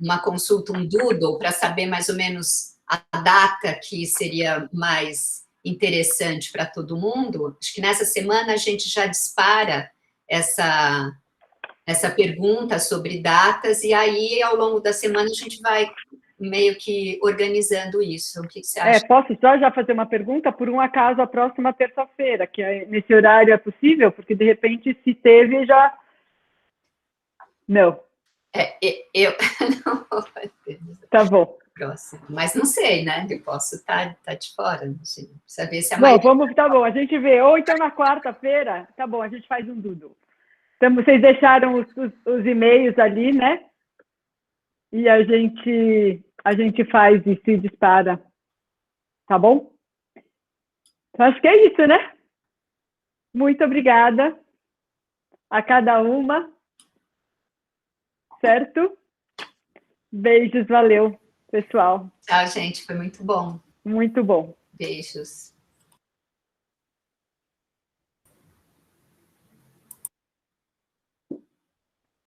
uma consulta, um doodle, para saber mais ou menos a data que seria mais interessante para todo mundo. Acho que nessa semana a gente já dispara essa pergunta sobre datas, e aí, ao longo da semana, a gente vai meio que organizando isso. O que você acha? Posso só já fazer uma pergunta? Por um acaso, a próxima terça-feira, que nesse horário é possível? Porque, de repente, se teve, já... Não. Eu não vou fazer. Tá bom. Próximo. Mas não sei, né? Eu posso estar de fora. Assim, precisa ver se a Bom, tá bom. A gente vê. Ou então na quarta-feira, tá bom, a gente faz um doodle. Então, vocês deixaram os e-mails ali, né? E a gente faz e se dispara. Tá bom? Então, acho que é isso, né? Muito obrigada a cada uma. Certo? Beijos, valeu, pessoal. Tchau, gente. Foi muito bom. Muito bom. Beijos.